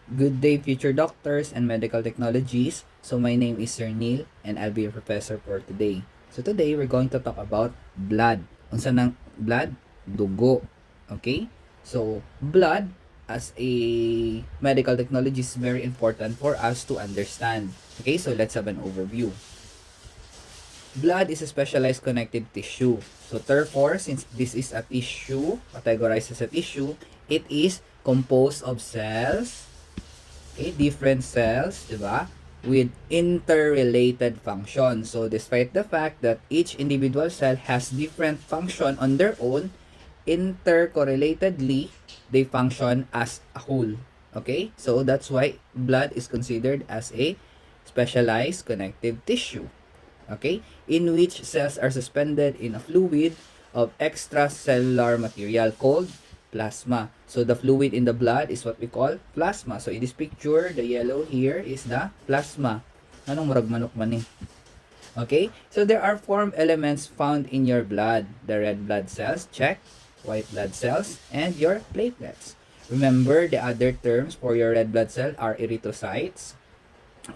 Good day, future doctors and medical technologies. So my name is Sir Neil and I'll be your professor for today. So today we're going to talk about blood. Unsa nang blood? Dugo. Okay? So blood as a medical technology is very important for us to understand. Okay, so let's have an overview. Blood is a specialized connective tissue. So therefore, since this is a tissue, categorized as a tissue, it is composed of cells, okay, different cells, di ba? With interrelated function. So despite the fact that each individual cell has different function on their own, intercorrelatedly, they function as a whole. Okay? So that's why blood is considered as a specialized connective tissue. Okay? In which cells are suspended in a fluid of extracellular material called plasma. So the fluid in the blood is what we call plasma. So in this picture, the yellow here is the plasma. Anong murag manok man eh? Okay? So there are four elements found in your blood. The red blood cells, check. White blood cells, and your platelets. Remember, the other terms for your red blood cell are erythrocytes.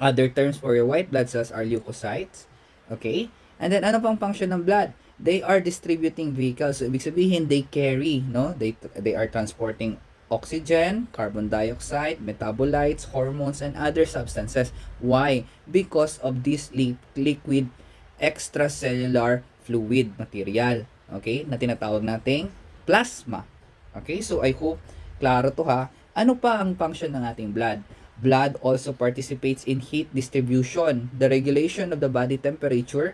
Other terms for your white blood cells are leukocytes. Okay? And then, ano pang function ng blood? They are distributing vehicles. So, ibig sabihin, they carry, no? They are transporting oxygen, carbon dioxide, metabolites, hormones, and other substances. Why? Because of this liquid extracellular fluid material. Okay? Na tinatawag nating plasma. Okay? So, I hope klaro to ha. Ano pa ang function ng ating blood? Blood also participates in heat distribution, the regulation of the body temperature,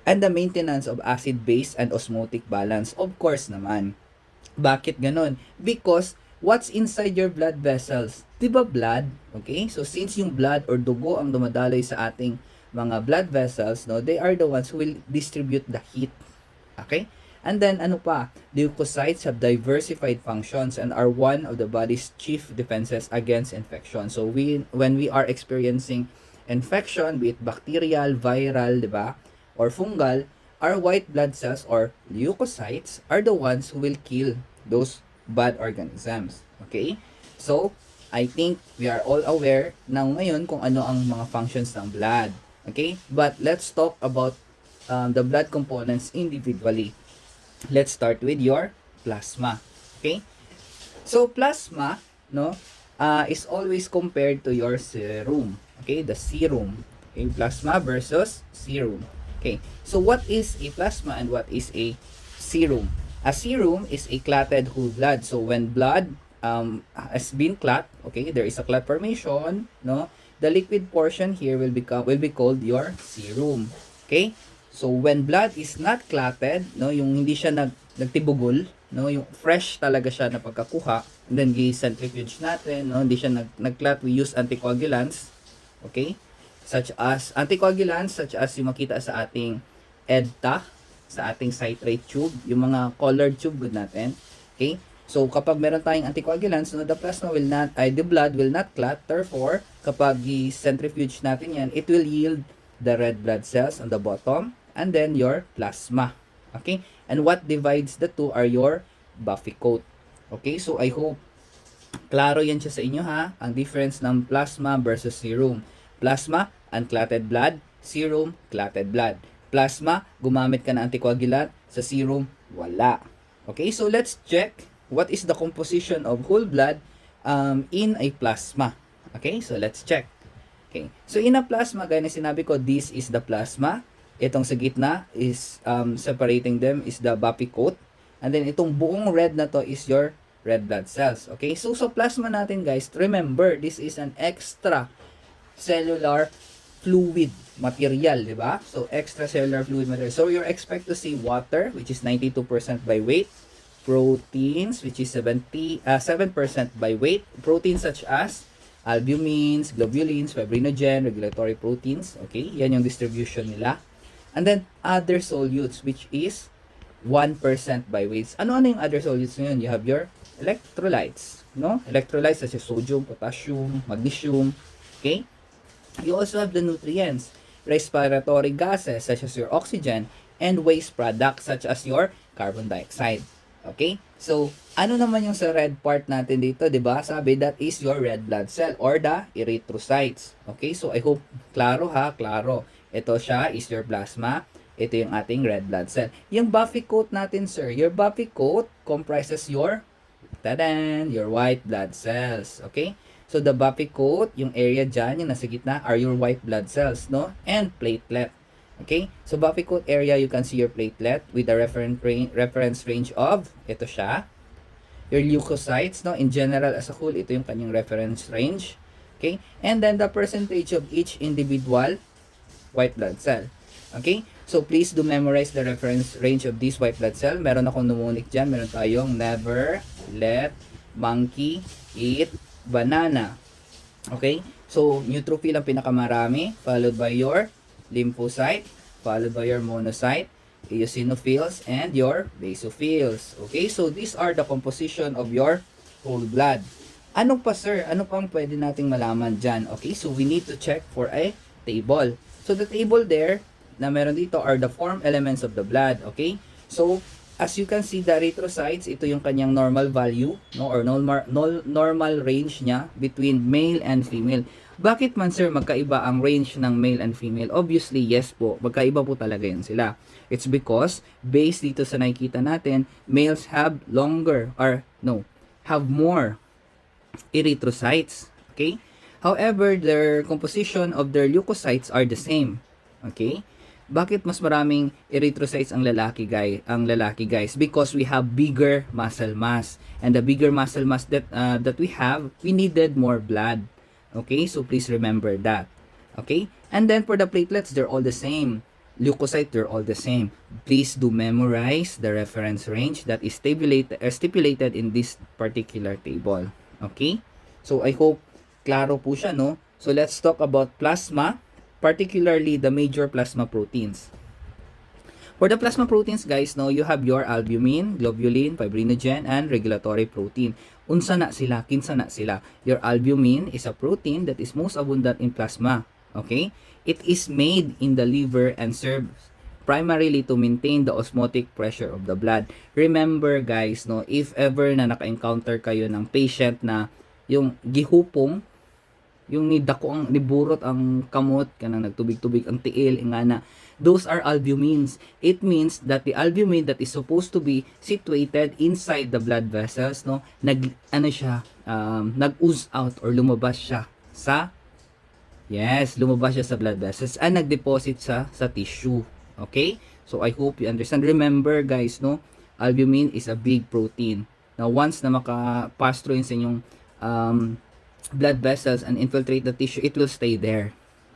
and the maintenance of acid-base and osmotic balance. Of course naman. Bakit ganon? Because what's inside your blood vessels? Diba blood? Okay? So since yung blood or dugo ang dumadaloy sa ating mga blood vessels, no, they are the ones who will distribute the heat. Okay? And then, ano pa? Leukocytes have diversified functions and are one of the body's chief defenses against infection. So, when we are experiencing infection, be it bacterial, viral, di ba? Or fungal, our white blood cells or leukocytes are the ones who will kill those bad organisms. Okay? So, I think we are all aware na ngayon kung ano ang mga functions ng blood. Okay? But let's talk about the blood components individually. Let's start with your plasma. Okay? So, plasma, no, is always compared to your serum. Okay? The serum. Okay? Plasma versus serum. Okay? So, what is a plasma and what is a serum? A serum is a clotted whole blood. So, when blood has been clot, okay, there is a clot formation, no, the liquid portion here will be called your serum. Okay? So when blood is not clotted, no, yung hindi siya nagtibugol, no, yung fresh talaga siya na pagkakuha, and then i-centrifuge natin, no, hindi siya nagclot, we use anticoagulants, okay? Such as yung makita sa ating EDTA, sa ating citrate tube, yung mga colored tube good natin, okay? So kapag meron tayong anticoagulants, no, the blood will not clot, therefore kapag i-centrifuge natin yan, it will yield the red blood cells on the bottom, and then your plasma. Okay? And what divides the two are your buffy coat. Okay? So, I hope klaro yan siya sa inyo ha. Ang difference ng plasma versus serum. Plasma, unclotted blood. Serum, clotted blood. Plasma, gumamit ka ng anticoagulant. Sa serum, wala. Okay? So, let's check what is the composition of whole blood in a plasma. Okay? So, let's check. Okay. So, in a plasma, gaya na sinabi ko, this is the plasma. Itong sa gitna is separating them is the buffy coat. And then itong buong red na to is your red blood cells. Okay? So, sa plasma natin guys, remember, this is an extra cellular fluid material, di ba? So, extracellular fluid material. So, you're expect to see water, which is 92% by weight. Proteins, which is 7% by weight. Proteins such as albumins, globulins, fibrinogen, regulatory proteins. Okay? Yan yung distribution nila. And then, other solutes, which is 1% by weights. Ano yung other solutes ngayon? You have your electrolytes, no? Electrolytes such as sodium, potassium, magnesium, okay? You also have the nutrients, respiratory gases such as your oxygen, and waste products such as your carbon dioxide. Okay? So, ano naman yung sa red part natin dito, 'di ba? Sabi that is your red blood cell or the erythrocytes. Okay? So, I hope klaro ha, klaro. Ito siya is your plasma. Ito yung ating red blood cell. Yung buffy coat natin, sir, your buffy coat comprises your tadan, your white blood cells. Okay? So, the buffy coat, yung area dyan, yung nasa gitna, are your white blood cells, no? And platelet. Okay? So, buffy coat area, you can see your platelet with a reference range of, ito siya, your leukocytes, no? In general, as a whole, ito yung kanyang reference range. Okay? And then, the percentage of each individual white blood cell. Okay? So, please do memorize the reference range of this white blood cell. Meron akong mnemonic dyan. Meron tayong never let monkey eat banana. Okay? So, neutrophil ang pinakamarami, followed by your lymphocyte, followed by your monocyte, eosinophils, and your basophils. Okay? So, these are the composition of your whole blood. Ano pa, sir? Ano pang pwede nating malaman dyan? Okay? So, we need to check for a table. So, the table there na meron dito are the form elements of the blood. Okay? So, as you can see, the erythrocytes, ito yung kanyang normal value, no, or normal range niya between male and female. Bakit man, sir, magkaiba ang range ng male and female? Obviously, yes po. Magkaiba po talaga yan sila. It's because, based dito sa nakikita natin, males have longer, or no, have more erythrocytes. Okay? However, their composition of their leukocytes are the same. Okay? Bakit mas maraming erythrocytes ang lalaki guys? Because we have bigger muscle mass. And the bigger muscle mass that we have, we needed more blood. Okay? So please remember that. Okay? And then for the platelets, they're all the same. Leukocyte, they're all the same. Please do memorize the reference range that is stipulated in this particular table. Okay? So I hope klaro po siya, no? So let's talk about plasma, particularly the major plasma proteins. For the plasma proteins, guys, no, you have your albumin, globulin, fibrinogen, and regulatory protein. Unsa na sila? Kinsa na sila? Your albumin is a protein that is most abundant in plasma. Okay? It is made in the liver and serves primarily to maintain the osmotic pressure of the blood. Remember, guys, no, if ever na naka-encounter kayo ng patient na yung gihupong, yung nidako ang niburot ang kamot kanang nagtubig-tubig ang tiil ingana, those are albumins. It means that the albumin that is supposed to be situated inside the blood vessels, no, nag-ooze out or lumabas siya sa blood vessels and nag-deposit sa tissue. Okay? So I hope you understand. Remember, guys, no, albumin is a big protein. Now once na maka-pass through sa inyong blood vessels and infiltrate the tissue, it will stay there.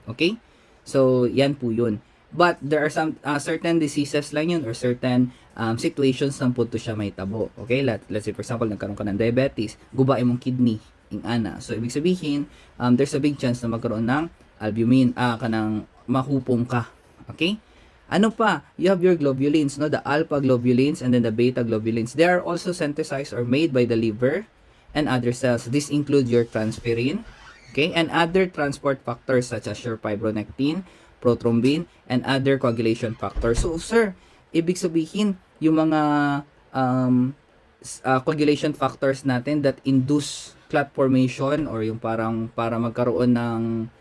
Okay? So, yan po yun. But, there are some certain diseases lang yun or certain situations na po to siya may tabo. Okay? Let's say, for example, nagkaroon ka ng diabetes, gubain mong kidney, ingana. So, ibig sabihin, there's a big chance na magkaroon ng albumin, kanang mahupong ka. Okay? Ano pa? You have your globulins, no? The alpha globulins and then the beta globulins. They are also synthesized or made by the liver and other cells. This includes your transferrin, okay, and other transport factors such as your fibronectin, prothrombin, and other coagulation factors. So, sir, ibig sabihin, yung mga coagulation factors natin that induce clot formation or yung parang para magkaroon ng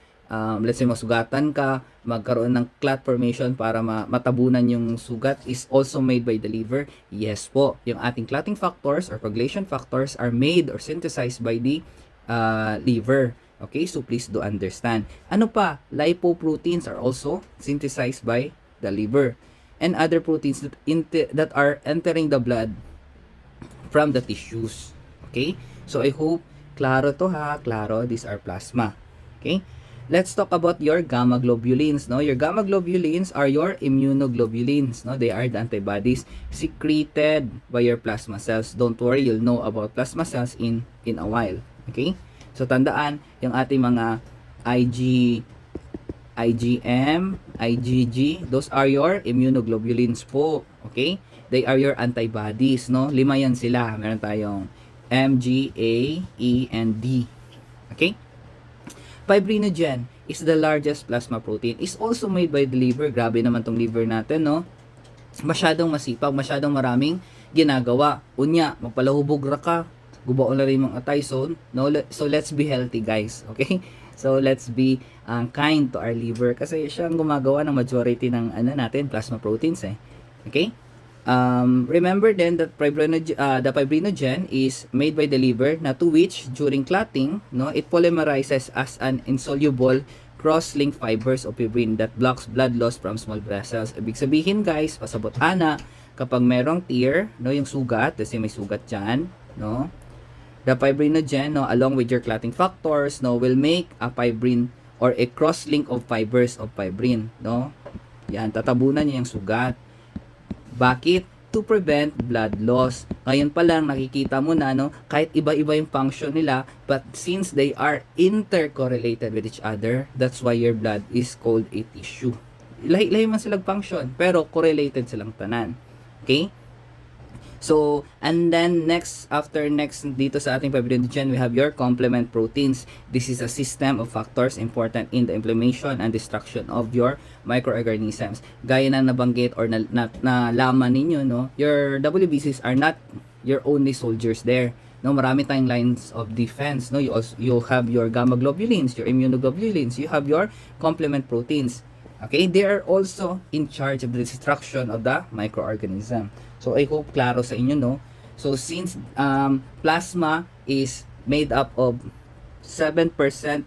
let's say masugatan ka, magkaroon ng clot formation para matabunan yung sugat is also made by the liver. Yes po, yung ating clotting factors or coagulation factors are made or synthesized by the liver. Okay, so please do understand. Ano pa? Lipoproteins are also synthesized by the liver and other proteins that are entering the blood from the tissues. Okay, so I hope klaro to ha, klaro. These are plasma. Okay. Let's talk about your gamma globulins, no? Your gamma globulins are your immunoglobulins, no? They are the antibodies secreted by your plasma cells. Don't worry, you'll know about plasma cells in a while, okay? So tandaan, yung ating mga IgM, IgG, those are your immunoglobulins po, okay? They are your antibodies, no? 5 yan sila. Meron tayong M, G, A, E, and D, okay? Fibrinogen is the largest plasma protein. Is also made by the liver. Grabe naman tong liver natin, no? Masyadong masipag, masyadong maraming ginagawa. Unya, magpalahubog ra ka, gubaon na rin mong atay. So let's be healthy, guys. Okay? So let's be kind to our liver kasi siya ang gumagawa ng majority ng natin, plasma proteins eh. Okay? Remember then that the fibrinogen is made by the liver, na to which during clotting, no, it polymerizes as an insoluble cross-linked fibers of fibrin that blocks blood loss from small vessels. Ibig sabihin, guys, pasabot ana, kapag merong tear, no, yung sugat, kasi may sugat dyan, no, the fibrinogen, no, along with your clotting factors, no, will make a fibrin or a cross-link of fibers of fibrin, no. Yan, tatabunan niya yung sugat. Bakit? To prevent blood loss. Ngayon pa lang nakikita mo na, no, kahit iba-iba yung function nila, but since they are intercorrelated with each other, that's why your blood is called a tissue. Lahi-lahi man silang function, pero correlated silang tanan. Okay? So, and then next dito sa ating fibrinogen, we have your complement proteins. This is a system of factors important in the inflammation and destruction of your microorganisms. Gaya na nabanggit or nalaman ninyo, no, your WBCs are not your only soldiers there. No, marami tayong lines of defense, no. You have your gamma globulins, your immunoglobulins, you have your complement proteins. Okay, they are also in charge of the destruction of the microorganism. So I hope klaro sa inyo, no. So since plasma is made up of 7%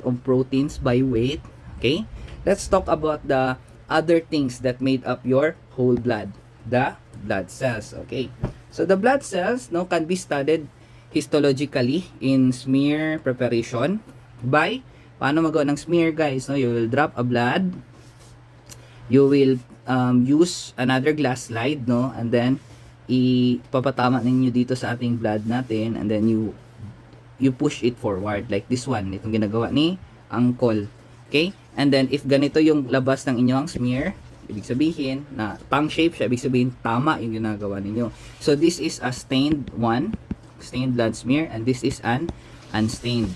of proteins by weight, okay, let's talk about the other things that made up your whole blood, the blood cells. Okay, so the blood cells, no, can be studied histologically in smear preparation by, paano magawa ng smear, guys, no? You will drop a blood, you will use another glass slide, no, and then ipapatama ninyo dito sa ating blood natin, and then you push it forward like this one, itong ginagawa ni Uncle. Okay, and then if ganito yung labas ng inyong smear, ibig sabihin na tongue shape siya, ibig sabihin tama yung ginagawa ninyo. So this is a stained blood smear, and this is an unstained.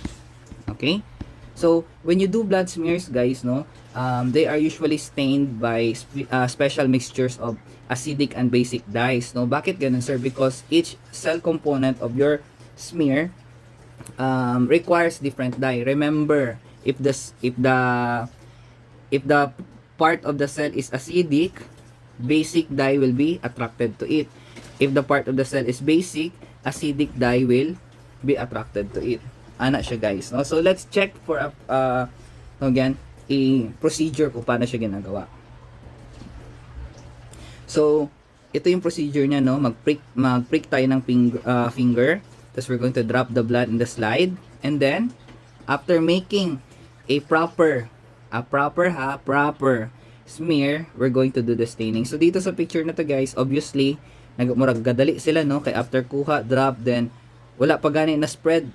Okay, so when you do blood smears, guys, no, they are usually stained by special mixtures of acidic and basic dyes, no. Bakit ganun, sir? Because each cell component of your smear requires different dye. Remember, if the part of the cell is acidic, basic dye will be attracted to it. If the part of the cell is basic, acidic dye will be attracted to it. Ana siya, guys, no. So let's check for again procedure kung paano siya ginagawa. So ito yung procedure niya, no. Mag-prick tayo ng finger. Tapos we're going to drop the blood in the slide, and then after making a proper smear, we're going to do the staining. So dito sa picture na to, guys, obviously murag gadali sila, no, kay after kuha, drop, then wala pa gani na spread,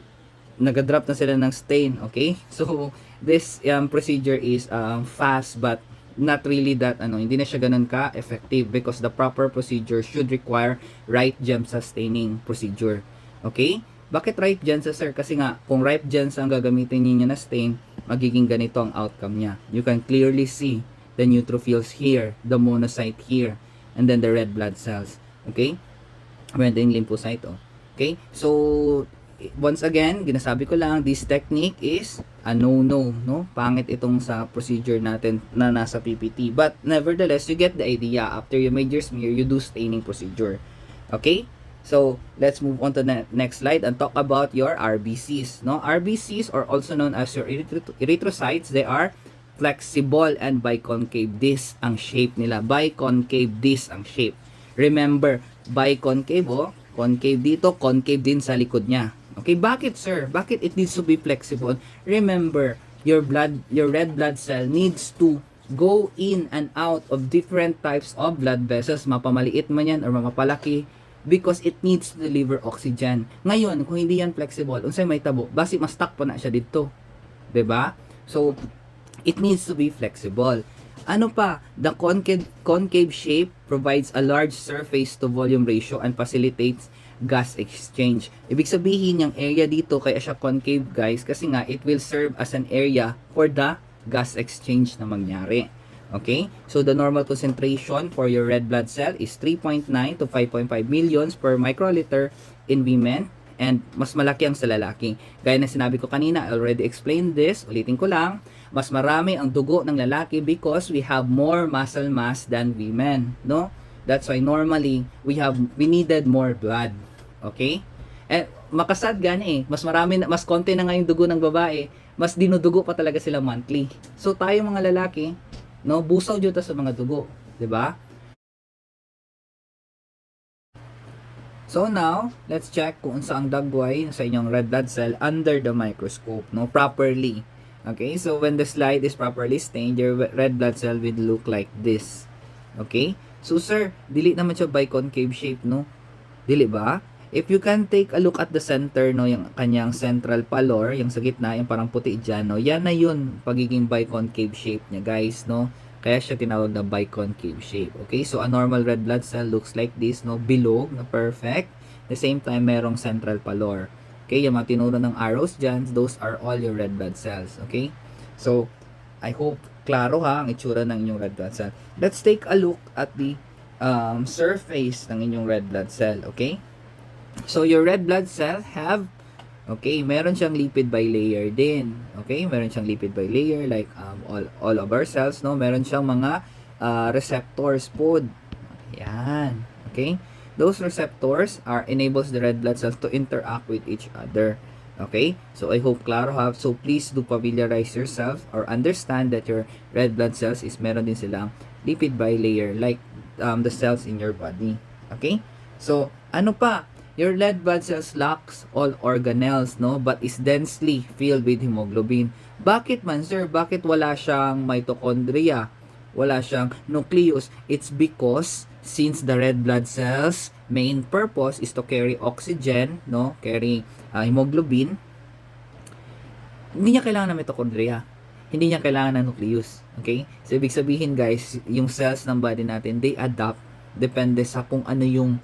nagadrop na sila ng stain. Okay, so this procedure is fast, but not really that hindi na siya ganun ka effective, because the proper procedure should require right GEMSA staining procedure. Okay, bakit right GEMSA, sir? Kasi nga kung right GEMSA ang gagamitin niyo na stain, magiging ganito ang outcome niya. You can clearly see the neutrophils here, the monocyte here, and then the red blood cells. Okay, and then lymphocyte. Okay, so once again, ginasabi ko lang, this technique is a no-no, no? Pangit itong sa procedure natin na nasa PPT. But nevertheless, you get the idea. After you made your smear, you do staining procedure. Okay? So, let's move on to the next slide and talk about your RBCs, no? RBCs are also known as your erythrocytes. They are flexible and biconcave disc ang shape nila. Biconcave disc ang shape. Remember, biconcave, concave dito, concave din sa likod niya. Okay, bakit, sir? Bakit it needs to be flexible? Remember, your red blood cell needs to go in and out of different types of blood vessels, mapamaliit man yan or mapapalaki, because it needs to deliver oxygen. Ngayon, kung hindi yan flexible, unsay may tabo, basi mas stuck pa na siya dito. 'Di ba? So, it needs to be flexible. Ano pa? The concave shape provides a large surface to volume ratio and facilitates gas exchange. Ibig sabihin, yung area dito kaya siya concave, guys, kasi nga it will serve as an area for the gas exchange na mangyari. Okay? So the normal concentration for your red blood cell is 3.9 to 5.5 millions per microliter in women, and mas malaki ang sa lalaki. Gaya na sinabi ko kanina, I already explained this, ulitin ko lang, mas marami ang dugo ng lalaki because we have more muscle mass than women, no? That's why normally we needed more blood. Okay? Eh makasad gani mas konti na nga yung dugo ng babae, mas dinudugo pa talaga sila monthly. So tayo mga lalaki, no, busaw jud ta sa mga dugo, 'di ba? So now, let's check kung saan dagway sa inyong red blood cell under the microscope, no, properly. Okay? So when the slide is properly stained, your red blood cell will look like this. Okay? So sir, dili naman siya biconcave shape, no? Dili ba? If you can take a look at the center, no, yung kanyang central pallor, yung sa gitna, yung parang puti dyan, no, yan na yun, pagiging biconcave shape niya, guys, no. Kaya siya tinawag na biconcave shape. Okay, so a normal red blood cell looks like this, no, bilog, na perfect. At the same time, merong central pallor. Okay, yung mga tinuro ng arrows dyan, those are all your red blood cells. Okay, so I hope klaro ha ang itsura ng inyong red blood cell. Let's take a look at the surface ng inyong red blood cell. Okay, so your red blood cell have, okay, meron siyang lipid bilayer din. Okay, meron siyang lipid bilayer like all of our cells, no? Meron siyang mga receptors po. Yan. Okay? Those receptors enables the red blood cells to interact with each other. Okay? So I hope klaro ha. So please do familiarize yourself or understand that your red blood cells is meron din silang lipid bilayer like the cells in your body. Okay? So ano pa? Your red blood cells lacks all organelles, no, but is densely filled with hemoglobin. Bakit man, sir? Bakit wala siyang mitochondria? Wala siyang nucleus? It's because since the red blood cells main purpose is to carry oxygen, no, carry hemoglobin, hindi niya kailangan ng mitochondria. Hindi niya kailangan ng nucleus. Okay? So, ibig sabihin, guys, yung cells ng body natin, they adapt depende sa kung ano yung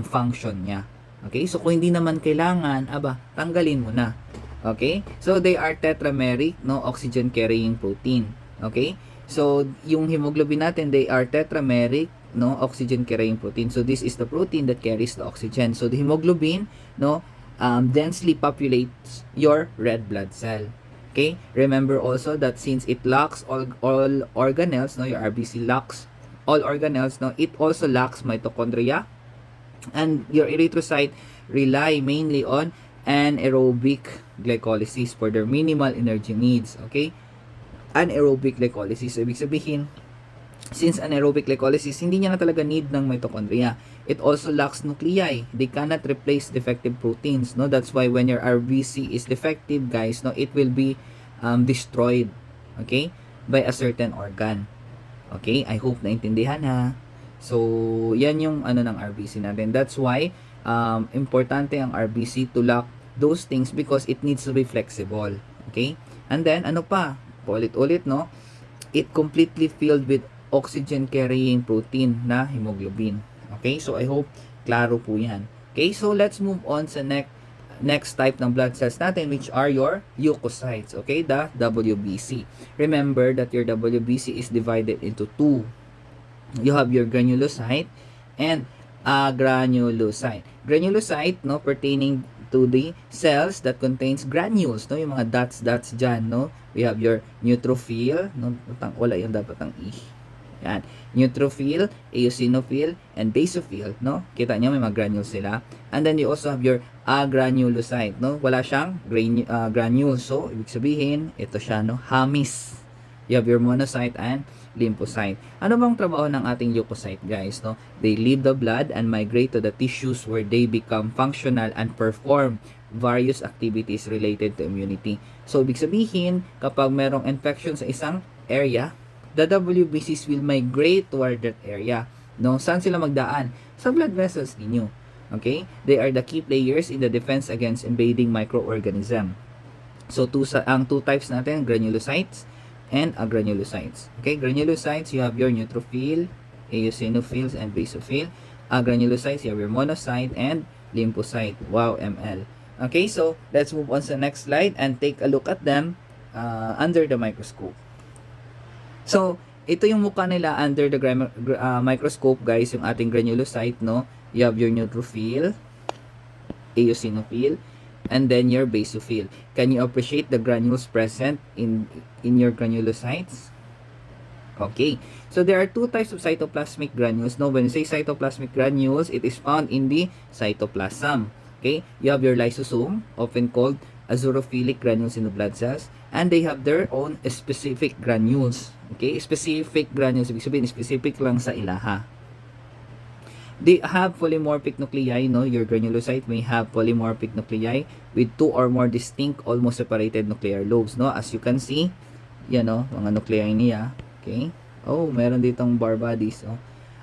function niya. Okay? So, kung hindi naman kailangan, tanggalin mo na. Okay? So, they are tetrameric, no, oxygen carrying protein. Okay? So, yung hemoglobin natin, they are tetrameric, no, oxygen carrying protein. So, this is the protein that carries the oxygen. So, the hemoglobin, no, densely populates your red blood cell. Okay? Remember also that since it lacks all organelles, no, your RBC lacks all organelles, no, it also lacks mitochondria, and your erythrocyte rely mainly on anaerobic glycolysis for their minimal energy needs. Okay? Anaerobic glycolysis. So, ibig sabihin, since anaerobic glycolysis, hindi niya na talaga need ng mitochondria. It also lacks nuclei. They cannot replace defective proteins. No? That's why when your RBC is defective, guys, no, it will be destroyed, okay, by a certain organ. Okay? I hope naintindihan ha. So, yan yung ano ng RBC natin. That's why importante ang RBC to lack those things because it needs to be flexible. Okay? And then, ano pa? Ulit-ulit, no? It completely filled with oxygen carrying protein na hemoglobin. Okay? So, I hope klaro po yan. Okay? So, let's move on sa next type ng blood cells natin, which are your leukocytes. Okay? The WBC. Remember that your WBC is divided into two. You have your granulocyte and agranulocyte. Granulocyte, no, pertaining to the cells that contains granules, no, yung mga dots dyan, no. We have your neutrophil, no, wala yung dapat ang E. Yan. Neutrophil, eosinophil, and basophil, no. Kita niyo may mga granules sila. And then you also have your agranulocyte, no. Wala siyang granules. So, ibig sabihin, ito siya, no, hamis. You have your monocyte and lymphocyte. Ano bang trabaho ng ating leukocyte, guys, no? They leave the blood and migrate to the tissues where they become functional and perform various activities related to immunity. So, ibig sabihin, kapag merong infection sa isang area, the WBCs will migrate toward that area. No? Saan sila magdaan? Sa blood vessels ninyo. Okay? They are the key players in the defense against invading microorganism. So, ang two types natin, granulocytes and agranulocytes. Okay, granulocytes, you have your neutrophil, eosinophils, and basophil. Agranulocytes, you have your monocyte and lymphocyte. Wow, ML. Okay, so let's move on to the next slide and take a look at them under the microscope. So, ito yung mukha nila under the microscope, guys, yung ating granulocyte, no? You have your neutrophil, eosinophil, and then your basophil. Can you appreciate the granules present in your granulocytes? Okay, so there are two types of cytoplasmic granules. No, when you say cytoplasmic granules, it is found in the cytoplasm. Okay, you have your lysosome, often called azurophilic granules in the blood cells, and they have their own specific granules. Okay, specific granules, ibig sabihin specific lang sa ilaha. They have polymorphic nuclei, no? Your granulocyte may have polymorphic nuclei with two or more distinct, almost separated nuclear lobes, no? As you can see, yan, no? Mga nuclei niya. Okay? Oh, meron ditong bar bodies, oh.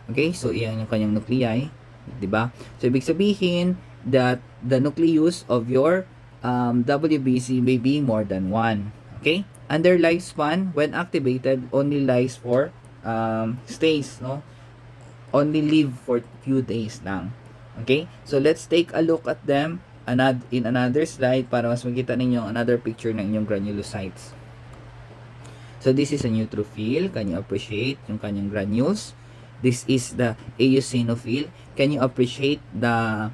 Okay? So, iyan yung kanyang nuclei. Diba? So, ibig sabihin that the nucleus of your WBC may be more than one. Okay? And their lifespan, when activated, only lies for stays, no? Only live for few days lang. Okay? So, let's take a look at them in another slide para mas makita ninyo another picture ng inyong granulocytes. So, this is a neutrophil. Can you appreciate yung kanyang granules? This is the eosinophil. Can you appreciate the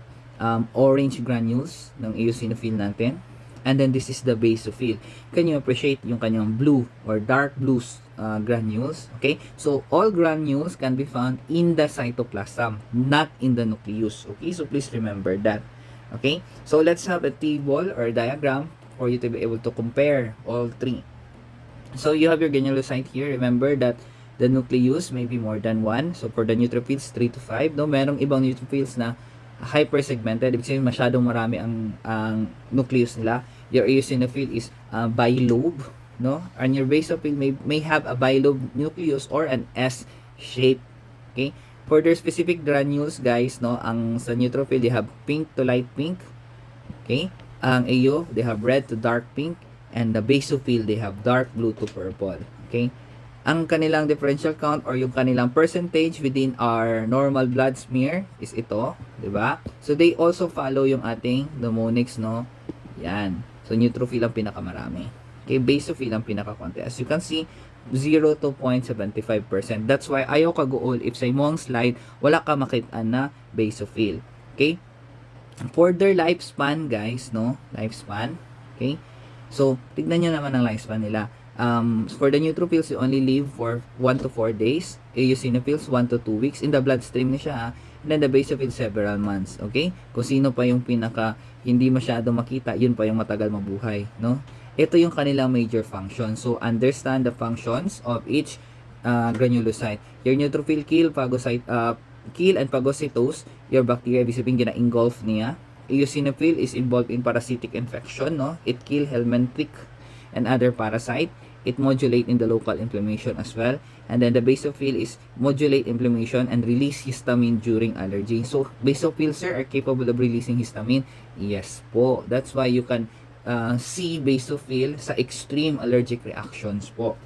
orange granules ng eosinophil natin? And then, this is the basophil. Can you appreciate yung kanyang blue or dark blue granules? Okay? So, all granules can be found in the cytoplasm, not in the nucleus. Okay? So, please remember that. Okay? So, let's have a table or diagram for you to be able to compare all three. So, you have your granulocyte here. Remember that the nucleus may be more than one. So, for the neutrophils, 3 to 5. No? Merong ibang neutrophils na hypersegmented. Ibig sabihin, masyadong marami ang nucleus nila. Your eosinophil is bilobe. No? And your basophil may have a bilobe nucleus or an S shape. Okay? For their specific granules, guys, no? Ang sa neutrophil, they have pink to light pink. Okay? Ang EO, they have red to dark pink. And the basophil, they have dark blue to purple. Okay? Ang kanilang differential count or yung kanilang percentage within our normal blood smear is ito. Diba? So, they also follow yung ating mnemonics, no? Yan. So, neutrophil ang pinakamarami. Okay? Basophil ang pinakakonti. As you can see, 0 to 0.75%. That's why ayaw kaguol if sa imong slide, wala ka makita na basophil. Okay? For their lifespan, guys, no? Lifespan. Okay? So, tignan nyo naman ang lifespan nila. For the neutrophils, you only live for 1 to 4 days. Eosinophils, 1 to 2 weeks. In the bloodstream na siya, ha? And then the basophils, several months. Okay? Kung sino pa yung pinaka hindi masyado makita, yun pa yung matagal mabuhay. No? Ito yung kanilang major function. So, understand the functions of each granulocyte. Your neutrophil kill and phagocytose your bacteria. Ibig sabihin, gina-engulf niya. Eosinophil is involved in parasitic infection, no? It kill helminthic and other parasite. It modulate in the local inflammation as well. And then the basophil is modulate inflammation and release histamine during allergy. So, basophils, sir, are capable of releasing histamine? Yes po. That's why you can see basophil sa extreme allergic reactions po.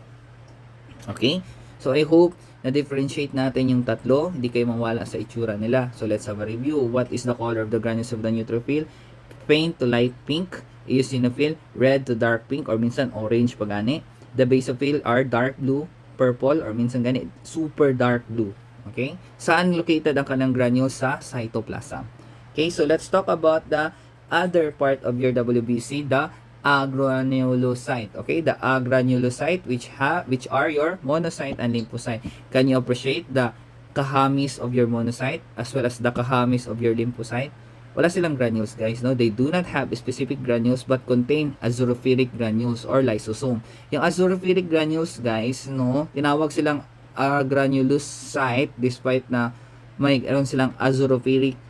Okay? So, I hope na-differentiate natin yung tatlo. Hindi kayo mawala sa itsura nila. So, let's have a review. What is the color of the granules of the neutrophil? Faint to light pink. Eosinophil, red to dark pink or minsan orange pa gani. The basophil are dark blue, purple or minsan gani super dark blue. Okay? Saan located ang kanang granules? Sa cytoplasm. Okay? So, let's talk about the other part of your WBC, the agranulocyte. Okay, the agranulocyte which are your monocyte and lymphocyte. Can you appreciate the kahamis of your monocyte as well as the kahamis of your lymphocyte? Wala silang granules, guys, no? They do not have specific granules but contain azurophilic granules or lysosome. Yung azurophilic granules, guys, no, tinawag silang agranulocyte despite na mayroon silang azurophilic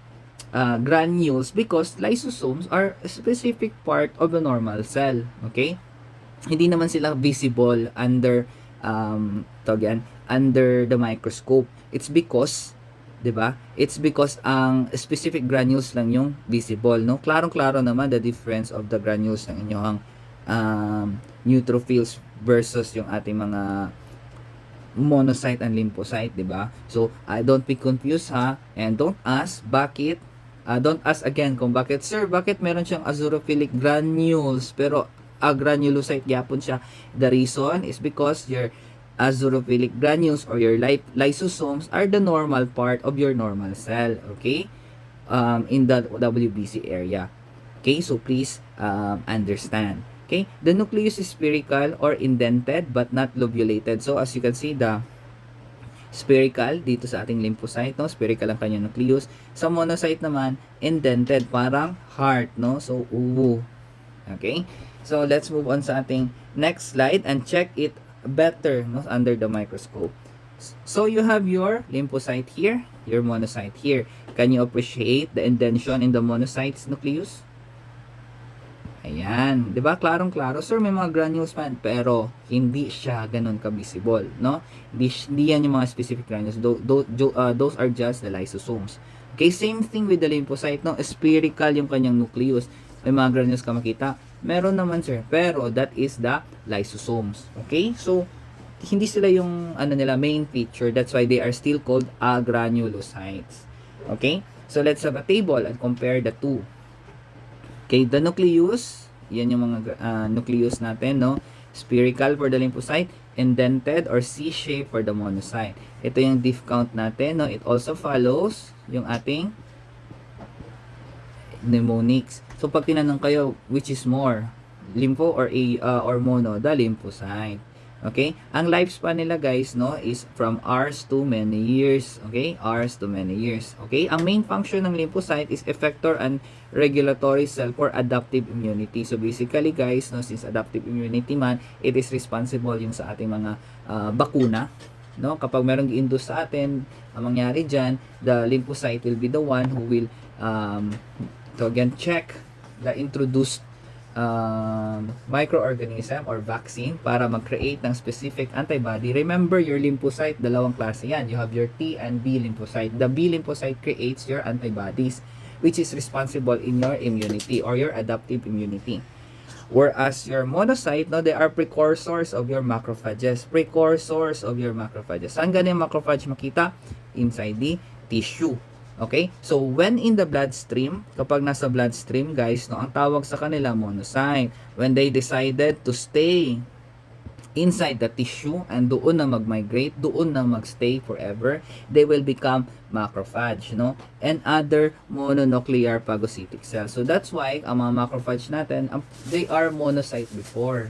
granules because lysosomes are a specific part of the normal cell. Okay? Hindi naman sila visible under under the microscope. It's because, 'di ba? It's because ang specific granules lang yung visible, no? Klarong-klaro naman the difference of the granules ng inyong neutrophils versus yung ating mga monocyte and lymphocyte, 'di ba? So, don't be confused, ha, and don't ask bakit don't ask again kung bakit, sir, bakit meron siyang azurophilic granules pero agranulocyte yapon siya. The reason is because your Azurophilic granules or your lysosomes are the normal part of your normal cell, okay? In the WBC area. Okay, so please understand. Okay, the nucleus is spherical or indented but not lobulated. So as you can see, the spherical dito sa ating lymphocyte, no? Spherical ang kanyang nucleus. Sa monocyte naman, indented, parang heart, no? So, uwu. Okay? So, let's move on sa ating next slide and check it better, no? Under the microscope. So, you have your lymphocyte here, your monocyte here. Can you appreciate the indentation in the monocyte's nucleus? Ayan, 'di ba? Klarong-klaro. Sir, may mga granules man, pero hindi siya ganoon ka-visible, no? Hindi yan yung mga specific granules. Those are just the lysosomes. Okay, same thing with the lymphocyte, no? Spherical yung kanyang nucleus. May mga granules ka makita. Meron naman, sir, pero that is the lysosomes. Okay? So, hindi sila yung nila main feature. That's why they are still called agranulocytes. Okay? So, let's have a table and compare the two. Okay, the nucleus, yan yung mga nucleus natin, no? Spherical for the lymphocyte, indented or C-shape for the monocyte. Ito yung diff count natin, no? It also follows yung ating mnemonics. So, pag tinanong kayo, which is more, lympho or mono, the lymphocyte. Okay? Ang lifespan nila, guys, no, is from hours to many years. Okay? Hours to many years. Okay? Ang main function ng lymphocyte is effector and regulatory cell for adaptive immunity. So, basically, guys, no, since adaptive immunity man, it is responsible yung sa ating mga bakuna. No? Kapag merong i-induce sa atin, ang mangyari dyan, the lymphocyte will be the one who will so again, check the introduced microorganism or vaccine para mag-create ng specific antibody. Remember, your lymphocyte, dalawang klase yan. You have your T and B lymphocyte. The B lymphocyte creates your antibodies, which is responsible in your immunity or your adaptive immunity. Whereas your monocyte, no, they are precursors of your macrophages. Precursors of your macrophages. Saan ganyan macrophage makita? Inside the tissue. Okay? So, when in the bloodstream, kapag nasa bloodstream, guys, no, ang tawag sa kanila monocyte. When they decided to stay inside the tissue and doon na mag-migrate, doon na mag-stay forever, they will become macrophage, no? And other mononuclear phagocytic cells. So, that's why, ang mga macrophage natin, they are monocyte before.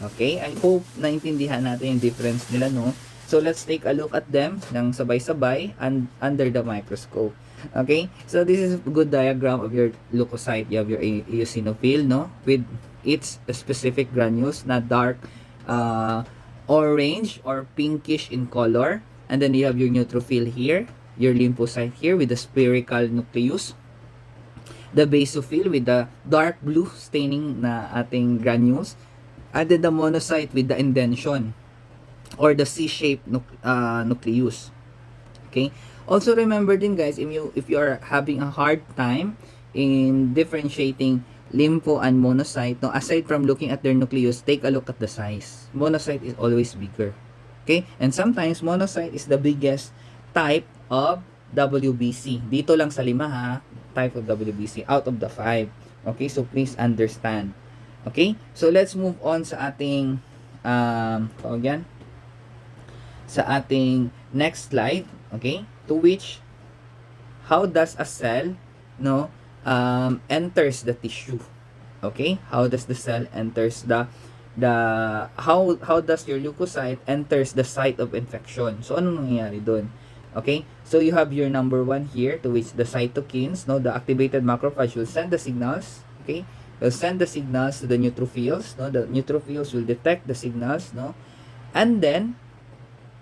Okay? I hope naintindihan natin yung difference nila, no? So, let's take a look at them ng sabay-sabay and under the microscope. Okay? So, this is a good diagram of your leukocyte. You have your eosinophil, no? With its specific granules na dark orange or pinkish in color. And then, you have your neutrophil here, your lymphocyte here with the spherical nucleus. The basophil with the dark blue staining na ating granules. And then, the monocyte with the indentation or the C-shaped nucleus. Okay? Also remember din, guys, if you are having a hard time in differentiating lympho and monocyte, no, aside from looking at their nucleus, take a look at the size. Monocyte is always bigger. Okay? And sometimes monocyte is the biggest type of WBC. Dito lang sa 5 ha, type of WBC out of the 5. Okay? So please understand. Okay? So let's move on sa ating sa ating next slide, okay? To which, how does a cell, no, enters the tissue? Okay? How does the cell enters how does your leukocyte enters the site of infection? So, ano nangyayari doon? Okay? So, you have your number 1 here, to which the cytokines, no, the activated macrophage will send the signals, okay? Will send the signals to the neutrophils, no? The neutrophils will detect the signals, no? And then,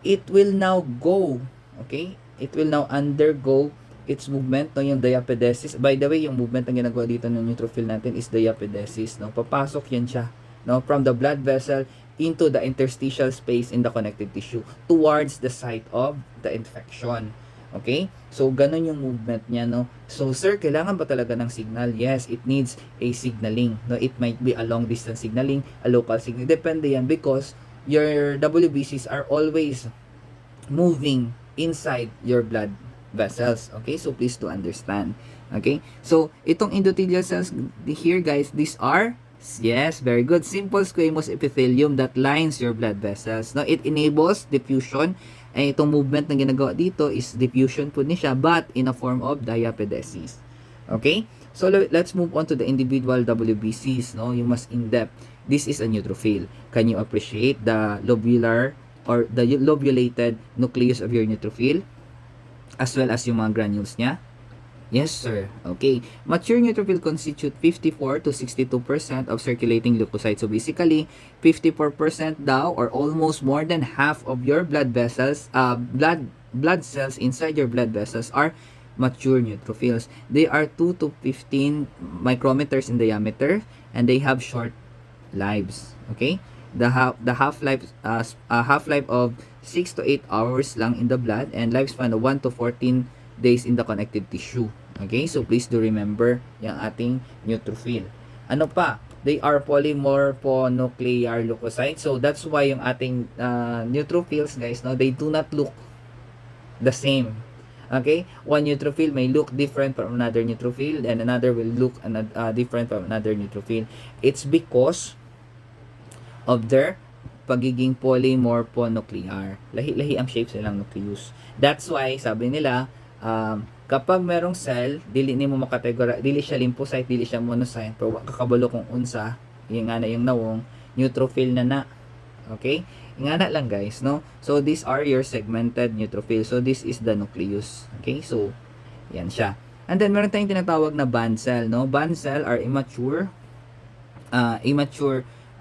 it will now go, okay? It will now undergo its movement, no, yung diapedesis. By the way, yung movement na ginagawa dito ng neutrophil natin is diapedesis, no? Papasok yan siya, no, from the blood vessel into the interstitial space in the connective tissue towards the site of the infection. Okay? So, ganun yung movement niya, no? So, sir, kailangan ba talaga ng signal? Yes, it needs a signaling, no? It might be a long distance signaling, a local signaling. Depende yan because your WBCs are always moving inside your blood vessels. Okay? So, please to understand. Okay? So, itong endothelial cells here, guys, these are Yes, very good. Simple squamous epithelium that lines your blood vessels. No, it enables diffusion. And itong movement na ginagawa dito is diffusion po niya, but in a form of diapedesis. Okay? So let's move on to the individual WBCs, no? Yung mas in-depth. This is a neutrophil. Can you appreciate the lobular or the lobulated nucleus of your neutrophil as well as yung mga granules niya? Yes, sir. Okay. Mature neutrophil constitute 54 to 62% of circulating leukocytes. So basically, 54% daw or almost more than half of your blood vessels, blood cells inside your blood vessels are mature neutrophils. They are 2 to 15 micrometers in diameter and they have short lives. Okay? The half life of 6 to 8 hours lang in the blood and lifespan of 1 to 14 days in the connective tissue. Okay? So please do remember yung ating neutrophil. Ano pa? They are polymorphonuclear leukocytes. So that's why yung ating neutrophils, guys, no, they do not look the same. Okay? One neutrophil may look different from another neutrophil and another will look different from another neutrophil. It's because of their pagiging polymorphonuclear. Lahi-lahi ang shapes nilang nucleus. That's why, sabi nila, kapag merong cell, dili nimo makategorize, dili siya lymphocyte, dili siya monocyte, pero kakabalo kung unsa, yung nga na yung nawong, neutrophil na. Okay? Nga na lang guys, no? So, these are your segmented neutrophils. So, this is the nucleus. Okay? So, yan siya. And then, meron tayong tinatawag na band cell, no? Band cell are immature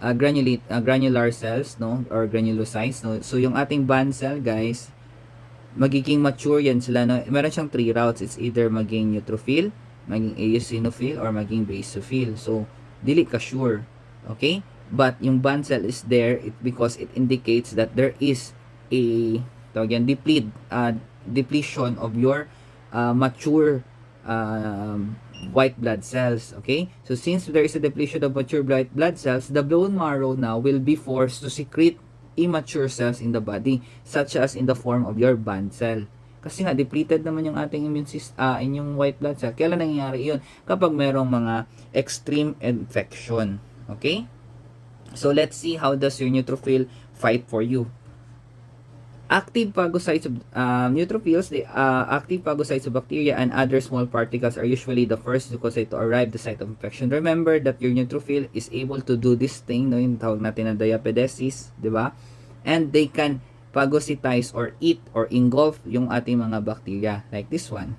granular cells, no, or granulocytes, no. So yung ating band cell, guys, magiging mature yan sila, no. Meron siyang 3 routes. It's either maging neutrophil, maging eosinophil, or maging basophil. So dili ka sure. Okay? But yung band cell is there because it indicates that there is a depletion of your mature white blood cells. Okay? So, since there is a depletion of mature white blood cells, the bone marrow now will be forced to secrete immature cells in the body, such as in the form of your band cell. Kasi nga, depleted naman yung ating immune system, inyong white blood cell. Kailan nangyayari yun? Kapag merong mga extreme infection. Okay? So, let's see how does your neutrophil fight for you. Active phagocytes of neutrophils, the active phagocytes of bacteria and other small particles are usually the first leukocyte to arrive the site of infection. Remember that your neutrophil is able to do this thing, no, yung tawag natin na diapedesis, di ba? And they can phagocytize or eat or engulf yung ating mga bacteria, like this one.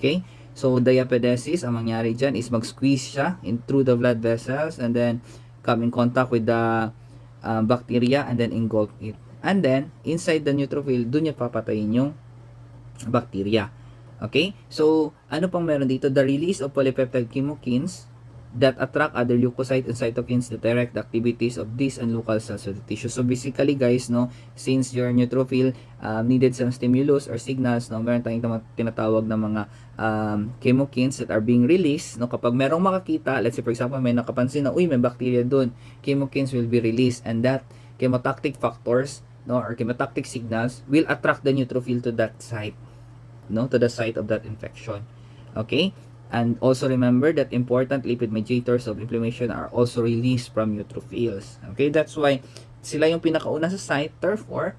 Okay? So, diapedesis, ang mangyari dyan is mag-squeeze siya through the blood vessels and then come in contact with the bacteria and then engulf it. And then, inside the neutrophil, dun niya papatayin yung bacteria. Okay? So, ano pang meron dito? The release of polypeptide chemokines that attract other leukocytes and cytokines that direct the activities of these and local cells of the tissue. So, basically, guys, no, since your neutrophil needed some stimulus or signals, no, meron tayong tinatawag na mga chemokines that are being released, no, kapag merong makakita, let's say, for example, may nakapansin na, may bacteria dun, chemokines will be released and that chemotactic factors, no, or chemotactic signals will attract the neutrophil to that site, no, to the site of that infection. Okay? And also remember that important lipid mediators of inflammation are also released from neutrophils. Okay? That's why sila yung pinakauna sa site. Therefore,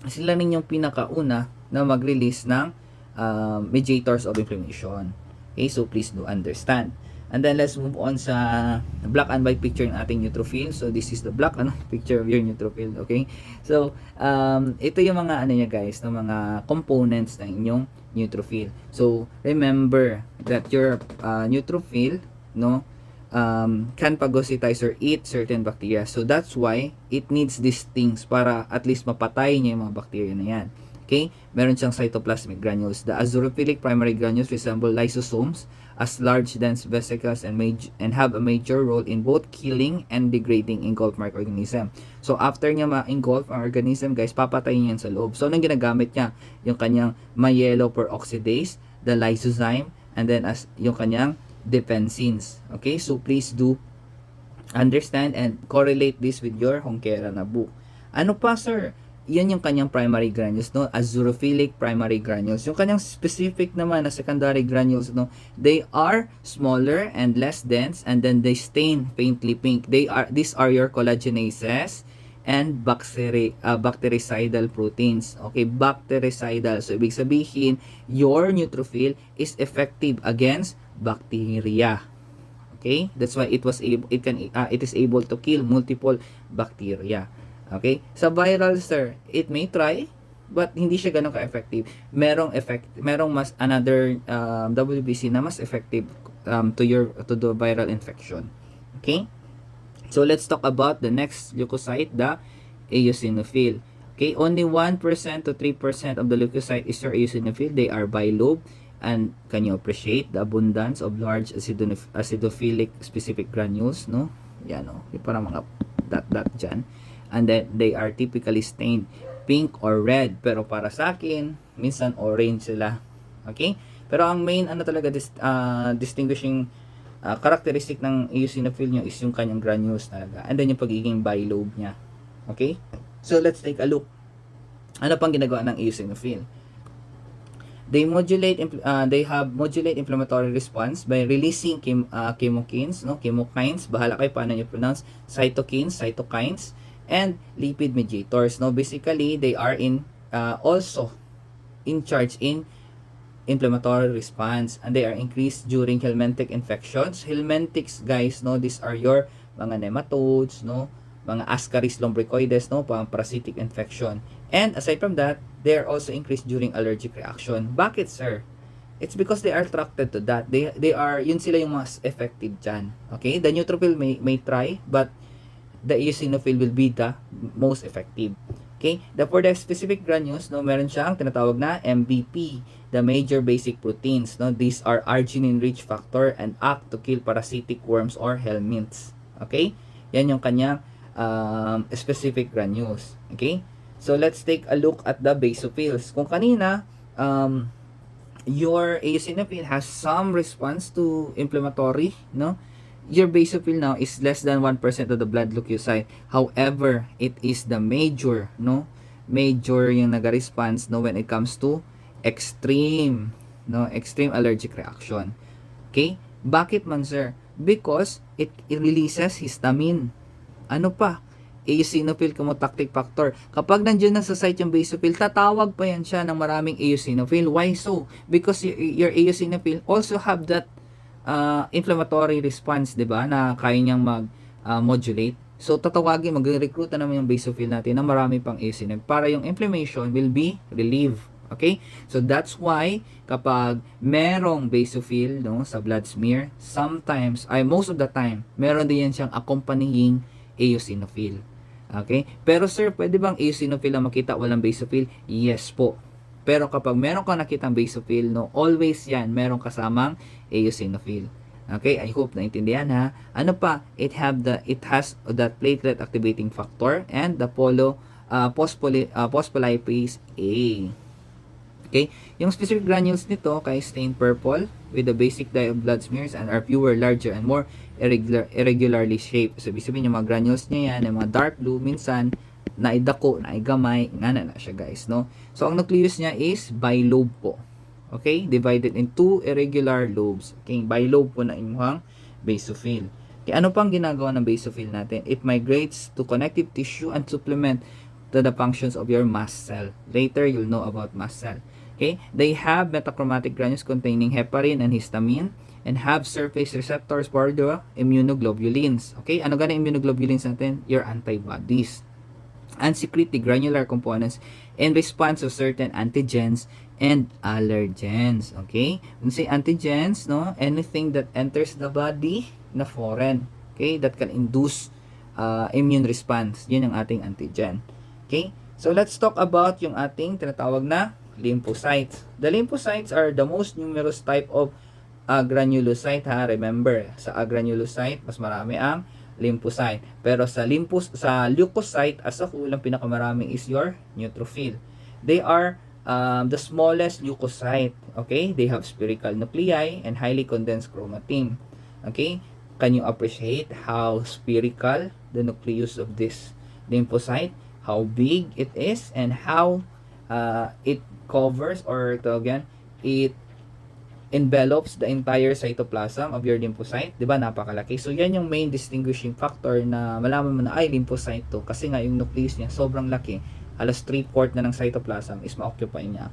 sila rin yung pinakauna na mag-release ng mediators of inflammation. Okay? So, please do understand. And then, let's move on sa black and white picture ng ating neutrophil. So, this is the black and white picture of your neutrophil. Okay? So, ito yung mga ano niya guys, ng mga components ng inyong neutrophil. So, remember that your neutrophil, no, can phagocytize or eat certain bacteria. So, that's why it needs these things para at least mapatay niya yung mga bacteria na yan. Okay? Meron siyang cytoplasmic granules. The azurophilic primary granules resemble lysosomes as large dense vesicles and have a major role in both killing and degrading engulfed microorganism. So after niya ma-engulf ang organism, guys, papatayin niya yan sa loob. So anong ginagamit niya? Yung kanyang myeloperoxidase, the lysozyme, and then yung kanyang defensins. Okay? So please do understand and correlate this with your Honkera na book. Ano pa, sir? yan yung kanyang primary granules, no? Azurophilic primary granules. Yung kanyang specific naman na secondary granules, no? They are smaller and less dense, and then they stain faintly pink. These are your collagenases and bactericidal proteins. Okay, bactericidal. So, ibig sabihin, your neutrophil is effective against bacteria. Okay, that's why it is able to kill multiple bacteria. Okay, sa viral, sir, it may try, but hindi siya ganun ka-effective. Merong mas another WBC na mas effective to the viral infection. Okay, so let's talk about the next leukocyte, the eosinophil. Okay, only 1% to 3% of the leukocyte is your eosinophil. They are bilobe. And can you appreciate the abundance of large acidophilic specific granules, no? Yan, no? Yung parang mga dot dyan. And then, they are typically stained pink or red. Pero para sa akin, minsan orange sila. Okay? Pero ang main, talaga, distinguishing characteristic ng eosinophil nyo is yung kanyang granules talaga. And then, yung pagiging bilobe niya. Okay? So, let's take a look. Ano pang ginagawa ng eosinophil? They have modulate inflammatory response by releasing chemokines, no? Chemokines, bahala kayo paano nyo pronounce, cytokines, and lipid mediators, no? Basically, they are also in charge in inflammatory response, and they are increased during helminthic infections. Helminthics, guys, no? These are your mga nematodes, no? Mga Ascaris lumbricoides, no? Parasitic infection. And aside from that, they are also increased during allergic reaction. Bakit, sir? It's because they are attracted to that. They are, yun sila yung mas effective dyan. Okay? The neutrophil may try, but the eosinophil will be the most effective. Okay? For the specific granules, no, meron siyang tinatawag na MVP, the major basic proteins. No? These are arginine-rich factor and act to kill parasitic worms or helminths. Okay? Yan yung kanyang specific granules. Okay? So, let's take a look at the basophils. Kung kanina, your eosinophil has some response to inflammatory, no? Your basophil now is less than 1% of the blood leukocyte. However, it is the major, no? Major yung nag-response, no, when it comes to extreme allergic reaction. Okay? Bakit man, sir? Because it releases histamine. Ano pa? Eosinophil chemotactic factor. Kapag nandiyan na sa site yung basophil, tatawag pa yan siya ng maraming eosinophil. Why so? Because your eosinophil also have that inflammatory response, di ba? Na kaya niyang mag-modulate. So, tatawagin, mag-recruit na naman yung basophil natin na marami pang eosinophil para yung inflammation will be relieved. Okay? So, that's why kapag merong basophil, no, sa blood smear, sometimes, most of the time, meron din yan siyang accompanying eosinophil. Okay? Pero sir, pwede bang eosinophil ang makita walang basophil? Yes po. Pero kapag meron kang nakitang basophil, no, always yan, meron kasamang eosinophil. Okay? I hope naintindihan ha. Ano pa? It has that platelet activating factor and the phospholipase A. Okay? Yung specific granules nito kay stained purple with the basic dye of blood smears and are fewer, larger, and more irregularly shaped. So, ibig sabihin yung mga granules niya yan, yung mga dark blue, minsan, naidako, naigamay, nga na siya, guys, no? So, ang nucleus niya is bilobe po. Okay? Divided in two irregular lobes. Okay? Bilobe po na inyong basophil. Okay, ano pang ginagawa ng basophil natin? It migrates to connective tissue and supplement to the functions of your mast cell. Later, you'll know about mast cell. Okay? They have metachromatic granules containing heparin and histamine and have surface receptors for the immunoglobulins. Okay? Ano ganang immunoglobulins natin? Your antibodies. And secrete the granular components in response to certain antigens and allergens. Okay? When say antigens, no? Anything that enters the body na foreign. Okay? That can induce immune response. Yun ang ating antigen. Okay? So, let's talk about yung ating tinatawag na lymphocytes. The lymphocytes are the most numerous type of granulocyte, ha. Remember, sa agranulocyte, mas marami ang lymphocyte. Pero sa leukocyte as a whole, ang pinakamarami is your neutrophil. They are the smallest leukocyte. Okay? They have spherical nuclei and highly condensed chromatin. Okay? Can you appreciate how spherical the nucleus of this lymphocyte? how big it is, and how it covers, or again, it envelops the entire cytoplasm of your lymphocyte, 'di ba? Napakalaki. So yan yung main distinguishing factor na malaman mo na ay lymphocyte to, kasi nga yung nucleus niya sobrang laki. Halos 3/4 na ng cytoplasm is ma-occupy niya.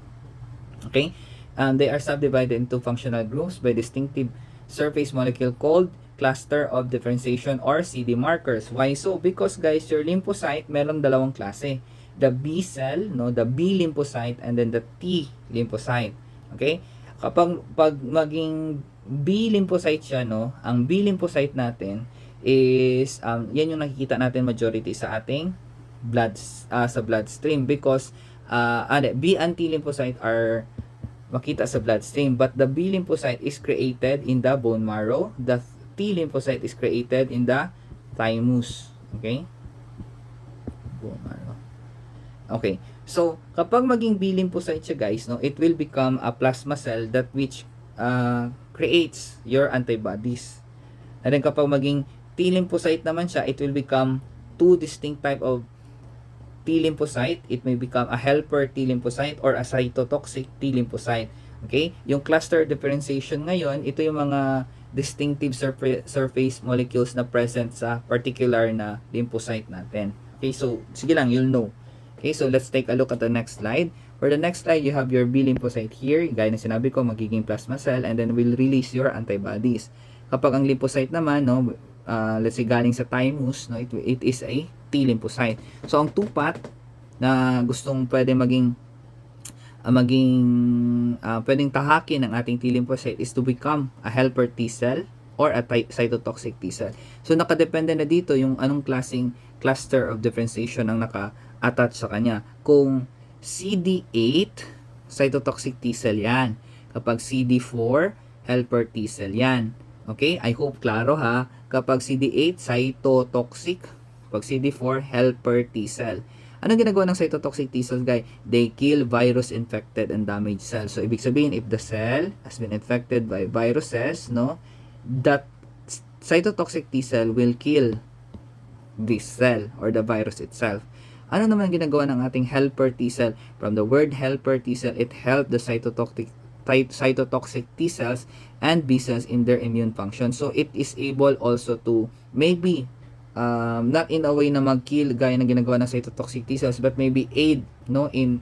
Okay? And they are subdivided into functional groups by distinctive surface molecule called cluster of differentiation or CD markers. Why so? Because guys, your lymphocyte meron dalawang klase. The B cell, no, the B lymphocyte, and then the T lymphocyte. Okay? Kapag maging B lymphocyte siya, no, ang B lymphocyte natin is yan yung nakikita natin majority sa ating sa bloodstream, because B and T lymphocyte are makita sa bloodstream, but the B lymphocyte is created in the bone marrow, the T lymphocyte is created in the thymus. Okay? Bone marrow. Okay. So, kapag maging B lymphocyte siya guys, no, it will become a plasma cell that which creates your antibodies. And then kapag maging T lymphocyte naman siya, it will become two distinct type of T lymphocyte. It may become a helper T lymphocyte or a cytotoxic T lymphocyte. Okay? Yung cluster differentiation ngayon, ito yung mga distinctive surface molecules na present sa particular na lymphocyte natin. Okay? So, sige lang, you'll know. Okay? So, let's take a look at the next slide. For the next slide, you have your B lymphocyte here. Gaya na sinabi ko, magiging plasma cell, and then will release your antibodies. Kapag ang lymphocyte naman, no, let's say galing sa thymus, no, it is a T lymphocyte. So ang two path na gustong pwedeng tahakin ng ating T lymphocyte is to become a helper T cell or a cytotoxic T cell. So nakadepende na dito yung anong klaseng cluster of differentiation ang naka-attach sa kanya. Kung CD8 cytotoxic T cell yan, kapag CD4 helper T cell yan. Okay? I hope klaro ha. Kapag CD8 cytotoxic, pag CD4 helper T cell. Anong ginagawa ng cytotoxic T cells, guys? They kill virus-infected and damaged cells. So, ibig sabihin, if the cell has been infected by viruses, no, that cytotoxic T cell will kill this cell or the virus itself. Ano naman ginagawa ng ating helper T cell? From the word helper T cell, it helped the cytotoxic T cells and B cells in their immune function. So, it is able also to maybe not in a way na mag-kill gaya ng ginagawa ng cytotoxic T cells, but maybe aid, no, in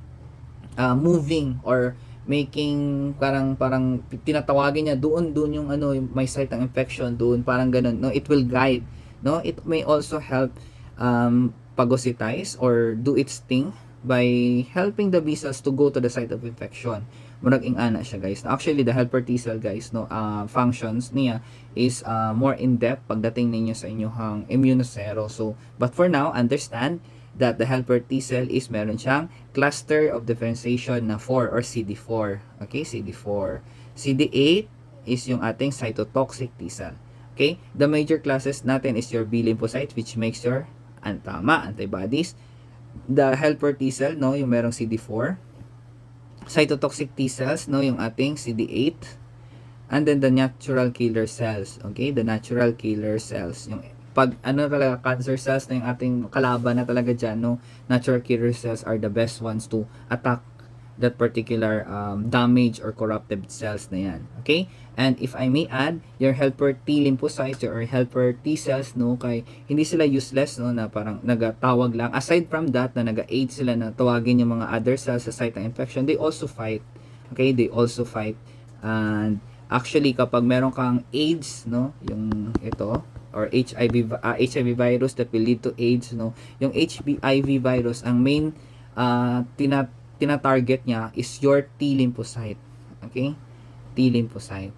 moving or making parang tinatawagin niya doon yung yung may site ng infection doon, parang ganun, no, it will guide, no, it may also help phagocytize or do its thing by helping the B cells to go to the site of infection. Murag ana siya guys. Actually, the helper T cell guys, no, functions niya is more in depth pagdating ninyo sa inyong immunosero. So, but for now, understand that the helper T cell is meron siyang cluster of differentiation na 4 or CD4. Okay, CD4. CD8 is yung ating cytotoxic T cell. Okay, the major classes natin is your B lymphocyte, which makes your antibodies. The helper T cell, no, yung merong CD4. Cytotoxic T cells, no, yung ating CD8, and then the natural killer cells. Okay, the natural killer cells, yung pag talaga cancer cells na yung ating kalaban na talaga dyan, no, natural killer cells are the best ones to attack that particular damage or corrupted cells na yan. Okay, and if I may add, your helper T lymphocytes or helper T cells, no, kay hindi sila useless, no, na parang nagatawag lang. Aside from that, na naga-aid sila na tawagin yung mga other cells sa site ng infection, they also fight. Okay, they also fight. And actually, kapag meron kang AIDS, no, yung ito, or HIV virus that will lead to AIDS, no, yung HIV virus, ang main tina-target niya is your T lymphocyte. Okay? T lymphocyte.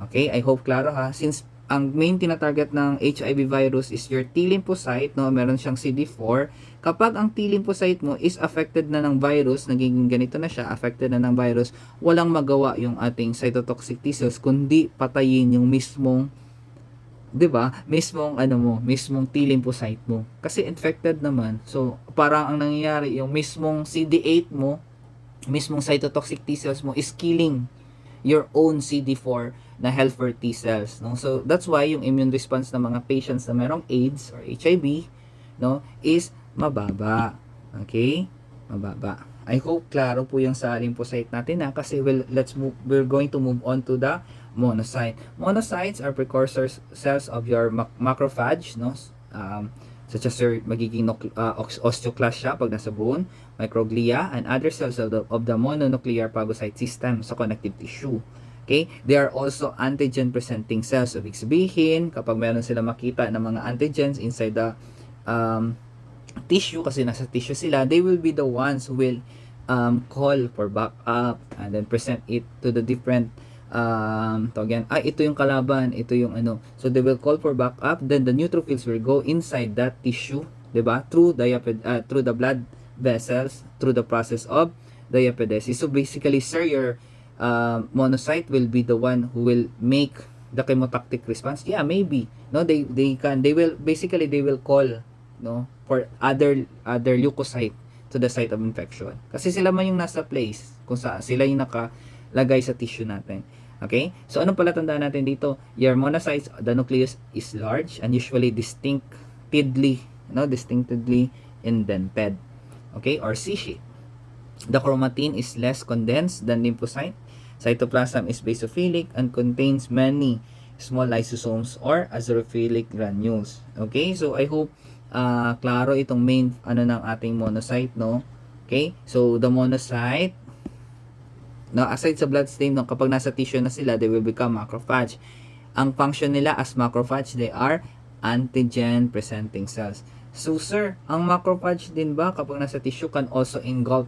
Okay? I hope klaro ha. Since ang main tina-target ng HIV virus is your T lymphocyte, no, meron siyang CD4. Kapag ang T lymphocyte mo is affected na ng virus, nagiging ganito na siya, affected na ng virus, walang magawa yung ating cytotoxic T cells kundi patayin yung mismong, 'di ba? Mismong T lymphocyte mo. Kasi infected naman. So, parang ang nangyayari, yung mismong CD8 mo, mismong cytotoxic T cells mo is killing your own CD4 na helper T cells, no? So, that's why yung immune response ng mga patients na merong AIDS or HIV, no, is mababa. Okay? Mababa. I hope klaro po yung sa lymphocyte natin na kasi we're going to move on to the monocyte. Monocytes are precursors cells of your macrophage, no? Such as your magiging osteoclast siya pag nasa bone, microglia, and other cells of the mononuclear phagocyte system sa connective tissue. Okay? They are also antigen presenting cells. So, ibig sabihin, kapag meron sila makita ng mga antigens inside the tissue, kasi nasa tissue sila, they will be the ones who will call for backup and then present it to the different ito yung kalaban, ito yung ano. So they will call for backup, then the neutrophils will go inside that tissue, 'di ba? Through the blood vessels, through the process of diapedesis. So basically, sir, your monocyte will be the one who will make the chemotactic response. Yeah, maybe. No, they will call, no, for other leukocyte to the site of infection. Kasi sila man yung nasa place kung saan sila yung nakalagay sa tissue natin. Okay? So, anong palatandaan natin dito? Your monocytes, the nucleus is large and usually distinctly indented. Okay? Or C-shape. The chromatin is less condensed than lymphocyte. Cytoplasm is basophilic and contains many small lysosomes or azurophilic granules. Okay? So, I hope klaro itong main ng ating monocyte, no? Okay? So, the monocyte, no, aside sa blood stain, no, kapag nasa tissue na sila, they will become macrophage. Ang function nila as macrophage, they are antigen presenting cells. So, sir, ang macrophage din ba kapag nasa tissue can also engulf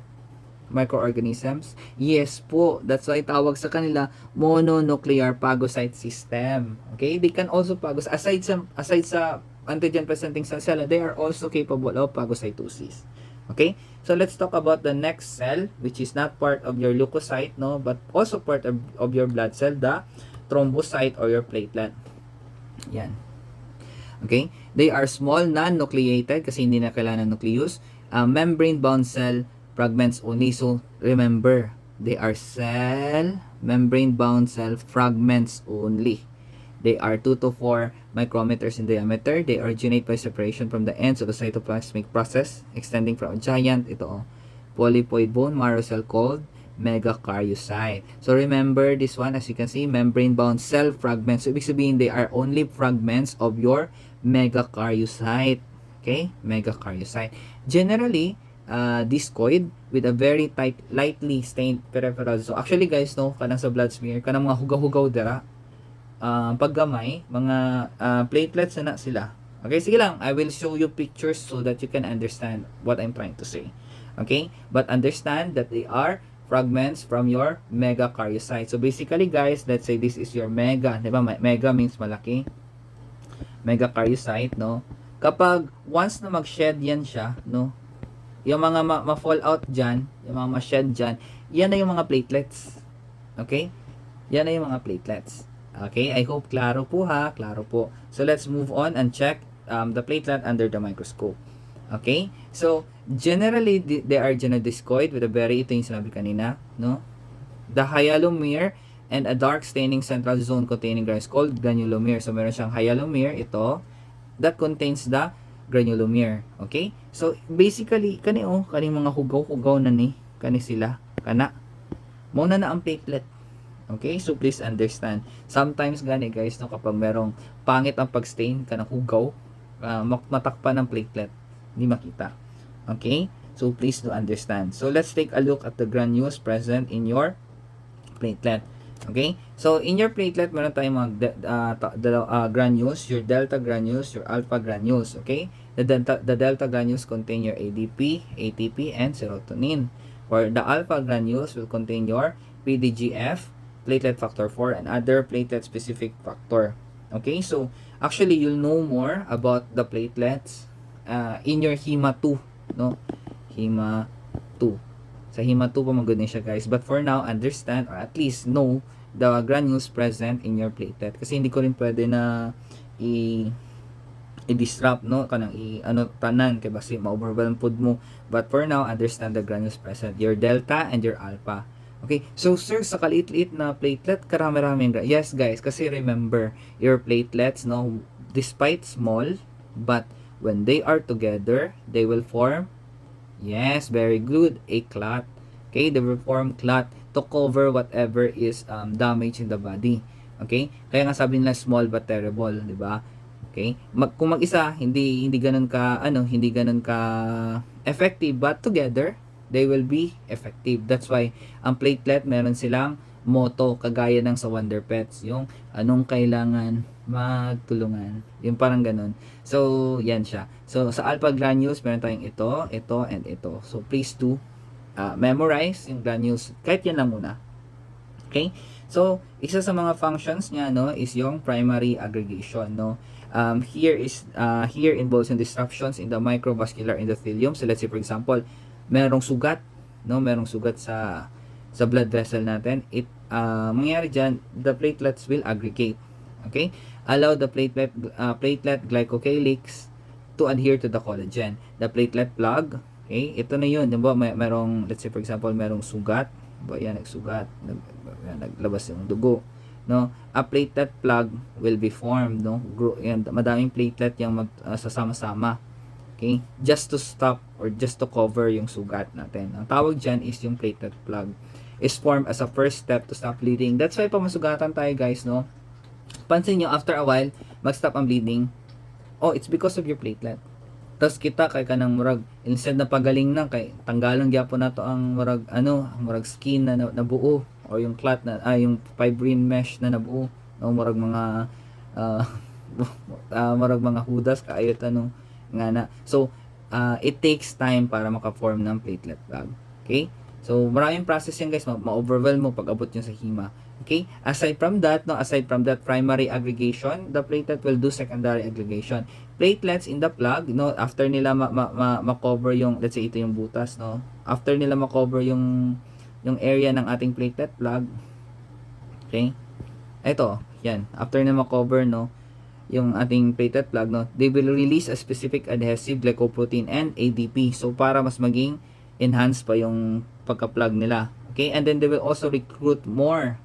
microorganisms? Yes po. That's why tawag sa kanila mononuclear phagocyte system. Okay? They can also aside sa antigen presenting cell, they are also capable of phagocytosis. Okay? So let's talk about the next cell, which is not part of your leukocyte, no, but also part of your blood cell, the thrombocyte or your platelet. Yan. Okay? They are small, non-nucleated kasi hindi na kailangan ng nucleus. Membrane-bound cell fragments only. So, remember, they are membrane-bound cell fragments only. They are 2 to 4 micrometers in diameter. They originate by separation from the ends of the cytoplasmic process extending from a giant, polypoid bone marrow cell called megakaryocyte. So remember this one, as you can see, membrane-bound cell fragments. So ibig sabihin, they are only fragments of your megakaryocyte. Okay? Megakaryocyte. Generally, discoid with a very tight, lightly stained peripheral. So actually guys, no, kanang sa blood smear, kanang mga hugaw-hugaw dira, paggamay, mga platelets na sila. Okay, sige lang, I will show you pictures so that you can understand what I'm trying to say. Okay, but understand that they are fragments from your megakaryocyte. So basically guys, let's say this is your mega, di ba? Mega means malaki. Megakaryocyte, no? Kapag once na mag-shed yan siya, no? Yung mga ma-fall out dyan, yung mga ma-shed dyan, yan na yung mga platelets. Okay? Yan na yung mga platelets. Okay, I hope klaro po ha, klaro po. So let's move on and check the platelet under the microscope. Okay, so generally they are genodiscoid with a ito yung sinabi kanina, no? The hyalomere and a dark staining central zone containing granules called granulomere. So meron siyang hyalomere, ito, that contains the granulomere. Okay, so basically kaning mga hugaw-hugaw na ni kani sila kana mo na ang platelet. Okay, so please understand. Sometimes gani guys, no, kapag merong pangit ang pag-stain ka ng hugaw, matakpan ng platelet, hindi makita. Okay, so please do understand. So let's take a look at the granules present in your platelet. Okay, so in your platelet, meron tayong mga granules, your delta granules, your alpha granules. Okay, the delta granules contain your ADP, ATP, and serotonin. For the alpha granules will contain your PDGF, platelet factor 4, and other platelet specific factor. Okay, so actually you'll know more about the platelets in your HEMA 2, no? HEMA 2. Sa HEMA 2 pa maganda siya guys, but for now understand or at least know the granules present in your platelet kasi hindi ko rin pwede na i-disrupt, no, kanang tanan kay basi ma-overwhelm pud mo, but for now understand the granules present, your delta and your alpha. Okay, so sir, sa kaliit-liit na platelet, karami-raming yes guys, kasi remember, your platelets, no, despite small, but when they are together, they will form Yes, very good. A clot. Okay, they will form clot to cover whatever is damage in the body. Okay? Kaya nga sabi nila small but terrible, di ba? Okay? Kung mag-isa, hindi ganoon ka hindi ganoon ka effective, but together they will be effective. That's why ang platelet meron silang motto kagaya ng sa Wonder Pets, yung anong kailangan magtulungan. Yung parang ganun. So, yan siya. So, sa alpha granules, meron tayong ito, and ito. So, please do memorize yung granules. Kahit yan lang muna. Okay? So, isa sa mga functions niya, no, is yung primary aggregation, no. Here involves in disruptions in the microvascular endothelium. So, let's say, for example, merong sugat, no, merong sugat sa blood vessel natin. Mangyayari dyan, the platelets will aggregate. Okay? Allow the platelet glycocalyx to adhere to the collagen. The platelet plug, okay? Ito na yun. Diba, merong, let's say for example, merong sugat. Diba, yan, nagsugat. Naglabas yung dugo. No? A platelet plug will be formed. No? Yan, madaming platelet yung sasama-sama. Okay? Just to stop or just to cover yung sugat natin. Ang tawag dyan is yung platelet plug. Is formed as a first step to stop bleeding. That's why pamasugatan tayo, guys, no? Pansin nyo, after a while, mag-stop ang bleeding. Oh, it's because of your platelet. Tapos kita kay kanang murag, instead na pagaling na kay tanggalan gyapon nato ang murag skin na nabuo, o yung clot na yung fibrin mesh na nabuo, no, murag mga murag mga hudas kaayot nga na. So it takes time para maka-form ng platelet plug. Okay? So maraming process yan, guys, ma-overwhelm mo pag abot yun sa hima. Okay? Aside from that primary aggregation, the platelet will do secondary aggregation. Platelets in the plug, no, after nila ma-cover yung, let's say ito yung butas, no, after nila ma-cover yung area ng ating platelet plug, okay, ito, yan, after nila ma-cover, no, yung ating platelet plug, no, they will release a specific adhesive glycoprotein and ADP, so para mas maging enhance pa yung pagka-plug nila, okay, and then they will also recruit more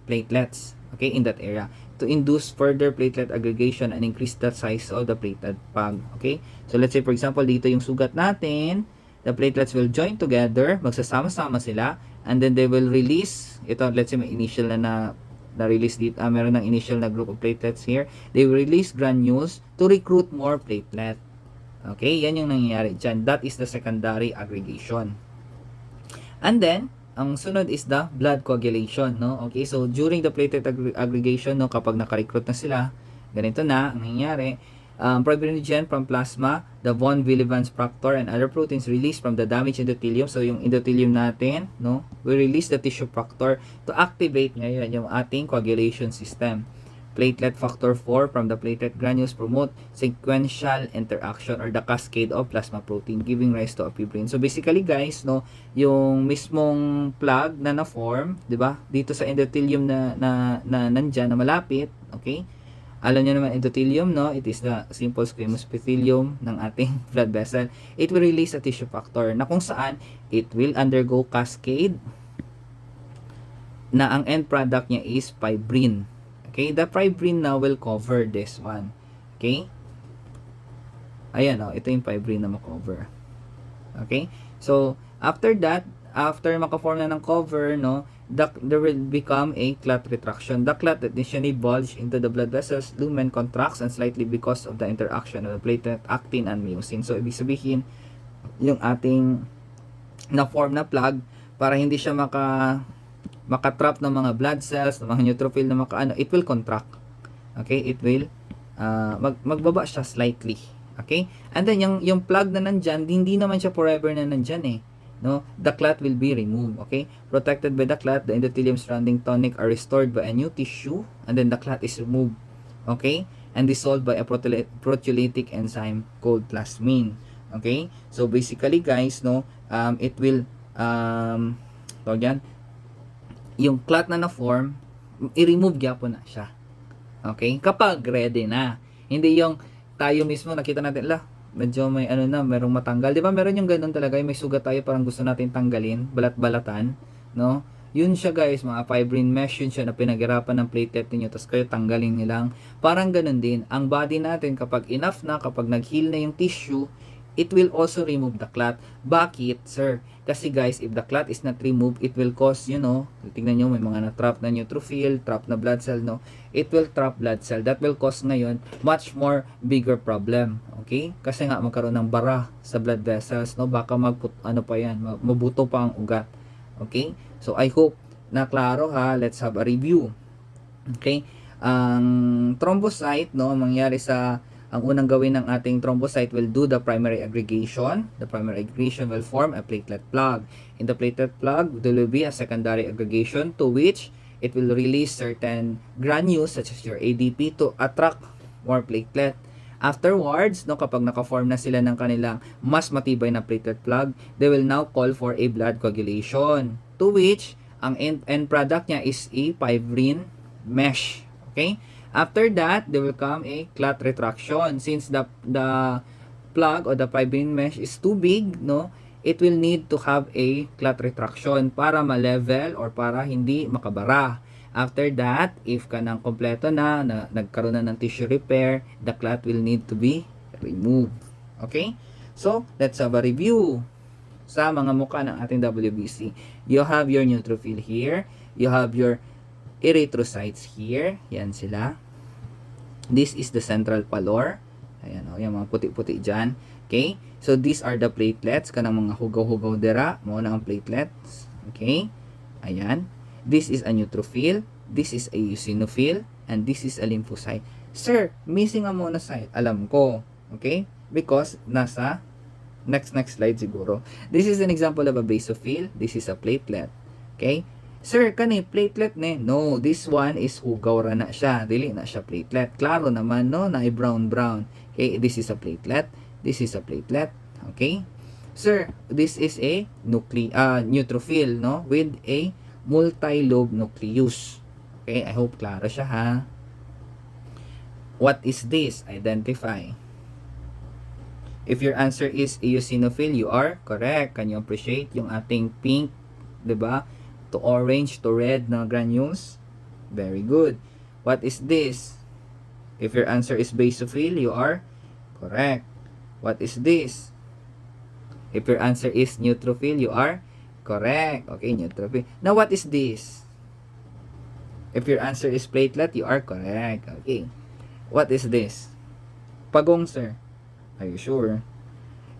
platelets, okay, in that area to induce further platelet aggregation and increase the size of the platelet plug. Okay? So, let's say, for example, dito yung sugat natin, the platelets will join together, magsasama-sama sila, and then they will release, ito, let's say, may initial na-release dito, meron ng initial na group of platelets here, they will release granules to recruit more platelet. Okay? Yan yung nangyayari dyan. That is the secondary aggregation. And then, ang sunod is the blood coagulation, no? Okay, so during the platelet aggregation, no, kapag naka-recruit na sila, ganito na ang nangyayari. Fibrinogen from plasma, the von Willebrand's factor and other proteins released from the damaged endothelium. So yung endothelium natin, no, we release the tissue factor to activate ngayon yung ating coagulation system. Platelet factor 4 from the platelet granules promote sequential interaction or the cascade of plasma protein giving rise to a fibrin. So basically, guys, no, yung mismong plug na na-form, 'di ba? Dito sa endothelium na nandiyan na malapit, okay? Alam niyo naman endothelium, no? It is the simple squamous epithelium ng ating blood vessel. It will release a tissue factor na kung saan it will undergo cascade na ang end product niya is fibrin. Okay, the fibrin now will cover this one. Okay? Ayan, ito yung fibrin na ma-cover. Okay? So, after that, after maka-form na ng cover, no, there will become a clot retraction. The clot that initially bulge into the blood vessels, lumen contracts and slightly because of the interaction of the platelet, actin, and myosin. So, ibig sabihin, yung ating na-form na plug, para hindi siya makatrap ng mga blood cells, ng mga neutrophil na it will contract. Okay? It will magbaba siya slightly. Okay? And then yung plug na nandyan, hindi naman siya forever na nandyan eh. No? The clot will be removed. Okay? Protected by the clot, the endothelium surrounding tonic are restored by a new tissue, and then the clot is removed. Okay? And dissolved by a proteolytic enzyme called plasmin. Okay? So basically, guys, no, it will yung clot na na-form, i-remove gyapon na siya. Okay? Kapag ready na. Hindi yung tayo mismo, nakita natin, medyo may merong matanggal. Di ba meron yung ganun talaga, yung may sugat tayo, parang gusto natin tanggalin, balat-balatan, no? Yun siya, guys, mga fibrin mesh, yun siya na pinaghirapan ng platelet niyo, tapos kayo tanggalin nilang. Parang ganun din, ang body natin, kapag enough na, kapag nag-heal na yung tissue, it will also remove the clot. Bakit, sir? Kasi guys, if the clot is not removed, it will cause, tingnan nyo, may mga na-trap na neutrophil, trap na blood cell, no? It will trap blood cell. That will cause ngayon much more bigger problem. Okay? Kasi nga, magkaroon ng bara sa blood vessels, no? Baka mabuto pa ang ugat. Okay? So, I hope na klaro ha. Let's have a review. Okay? Ang thrombocyte, no, ang unang gawin ng ating thrombocyte will do the primary aggregation. The primary aggregation will form a platelet plug. In the platelet plug, there will be a secondary aggregation to which it will release certain granules such as your ADP to attract more platelet. Afterwards, no, kapag naka-form na sila ng kanilang mas matibay na platelet plug, they will now call for a blood coagulation, to which ang end product niya is a fibrin mesh. Okay? After that, there will come a clot retraction. Since the plug or the fibrin mesh is too big, no, it will need to have a clot retraction para ma-level or para hindi makabara. After that, if kanang kompleto na nagkaroon na ng tissue repair, the clot will need to be removed. Okay? So, let's have a review sa mga mukha ng ating WBC. You have your neutrophil here. You have your erythrocytes here. Yan sila. This is the central pallor. Ayan o, yung mga puti-puti dyan. Okay? So, these are the platelets. Kanang mga hugaw-hugaw dira. Mo na ang platelets. Okay? Ayan. This is a neutrophil. This is a eosinophil. And this is a lymphocyte. Sir, missing a monocyte. Alam ko. Okay? Because nasa next slide siguro. This is an example of a basophil. This is a platelet. Okay? Sir, kani platelet ne? No, this one is hugaw ra na siya. Dili na siya platelet. Klaro naman, no? Na brown. Okay, this is a platelet. This is a platelet. Okay? Sir, this is a neutrophil, no? With a multi-lobe nucleus. Okay, I hope klaro siya ha. What is this? Identify. If your answer is eosinophil, you are correct. Can you appreciate yung ating pink, 'di ba? To orange to red na granules? Very good. What is this? If your answer is basophil, you are correct. What is this? If your answer is neutrophil, you are correct. Okay, neutrophil. Now, what is this? If your answer is platelet, you are correct. Okay. What is this? Pagong, sir. Are you sure?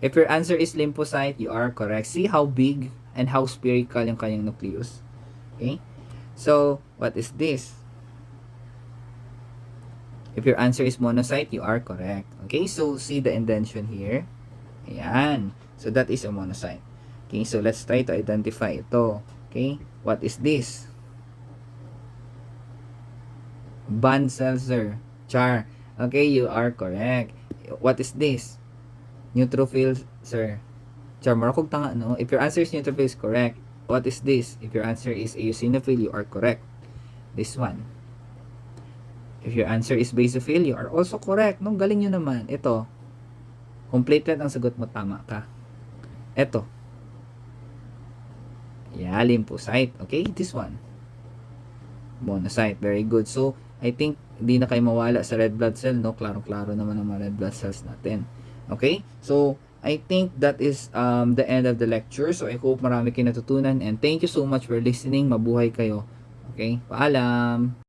If your answer is lymphocyte, you are correct. See how big and how spherical yung kanyang nucleus. Okay? So, what is this? If your answer is monocyte, you are correct. Okay? So, see the indentation here. Ayan. So, that is a monocyte. Okay? So, let's try to identify ito. Okay? What is this? Band cell, sir. Char. Okay, you are correct. What is this? Neutrophil, sir. Char, marakog tanga, no? If your answer is neutrophil, is correct. What is this? If your answer is eosinophil, you are correct. This one. If your answer is basophil, you are also correct. No, galing nyo naman. Ito. Complete ang sagot mo, tama ka. Ito. Yeah, lymphocyte. Okay, this one. Monocyte. Very good. So, I think, hindi na kayo mawala sa red blood cell, no? Klaro-klaro naman ang mga red blood cells natin. Okay? So, I think that is the end of the lecture. So, I hope marami kayo natutunan. And thank you so much for listening. Mabuhay kayo. Okay? Paalam!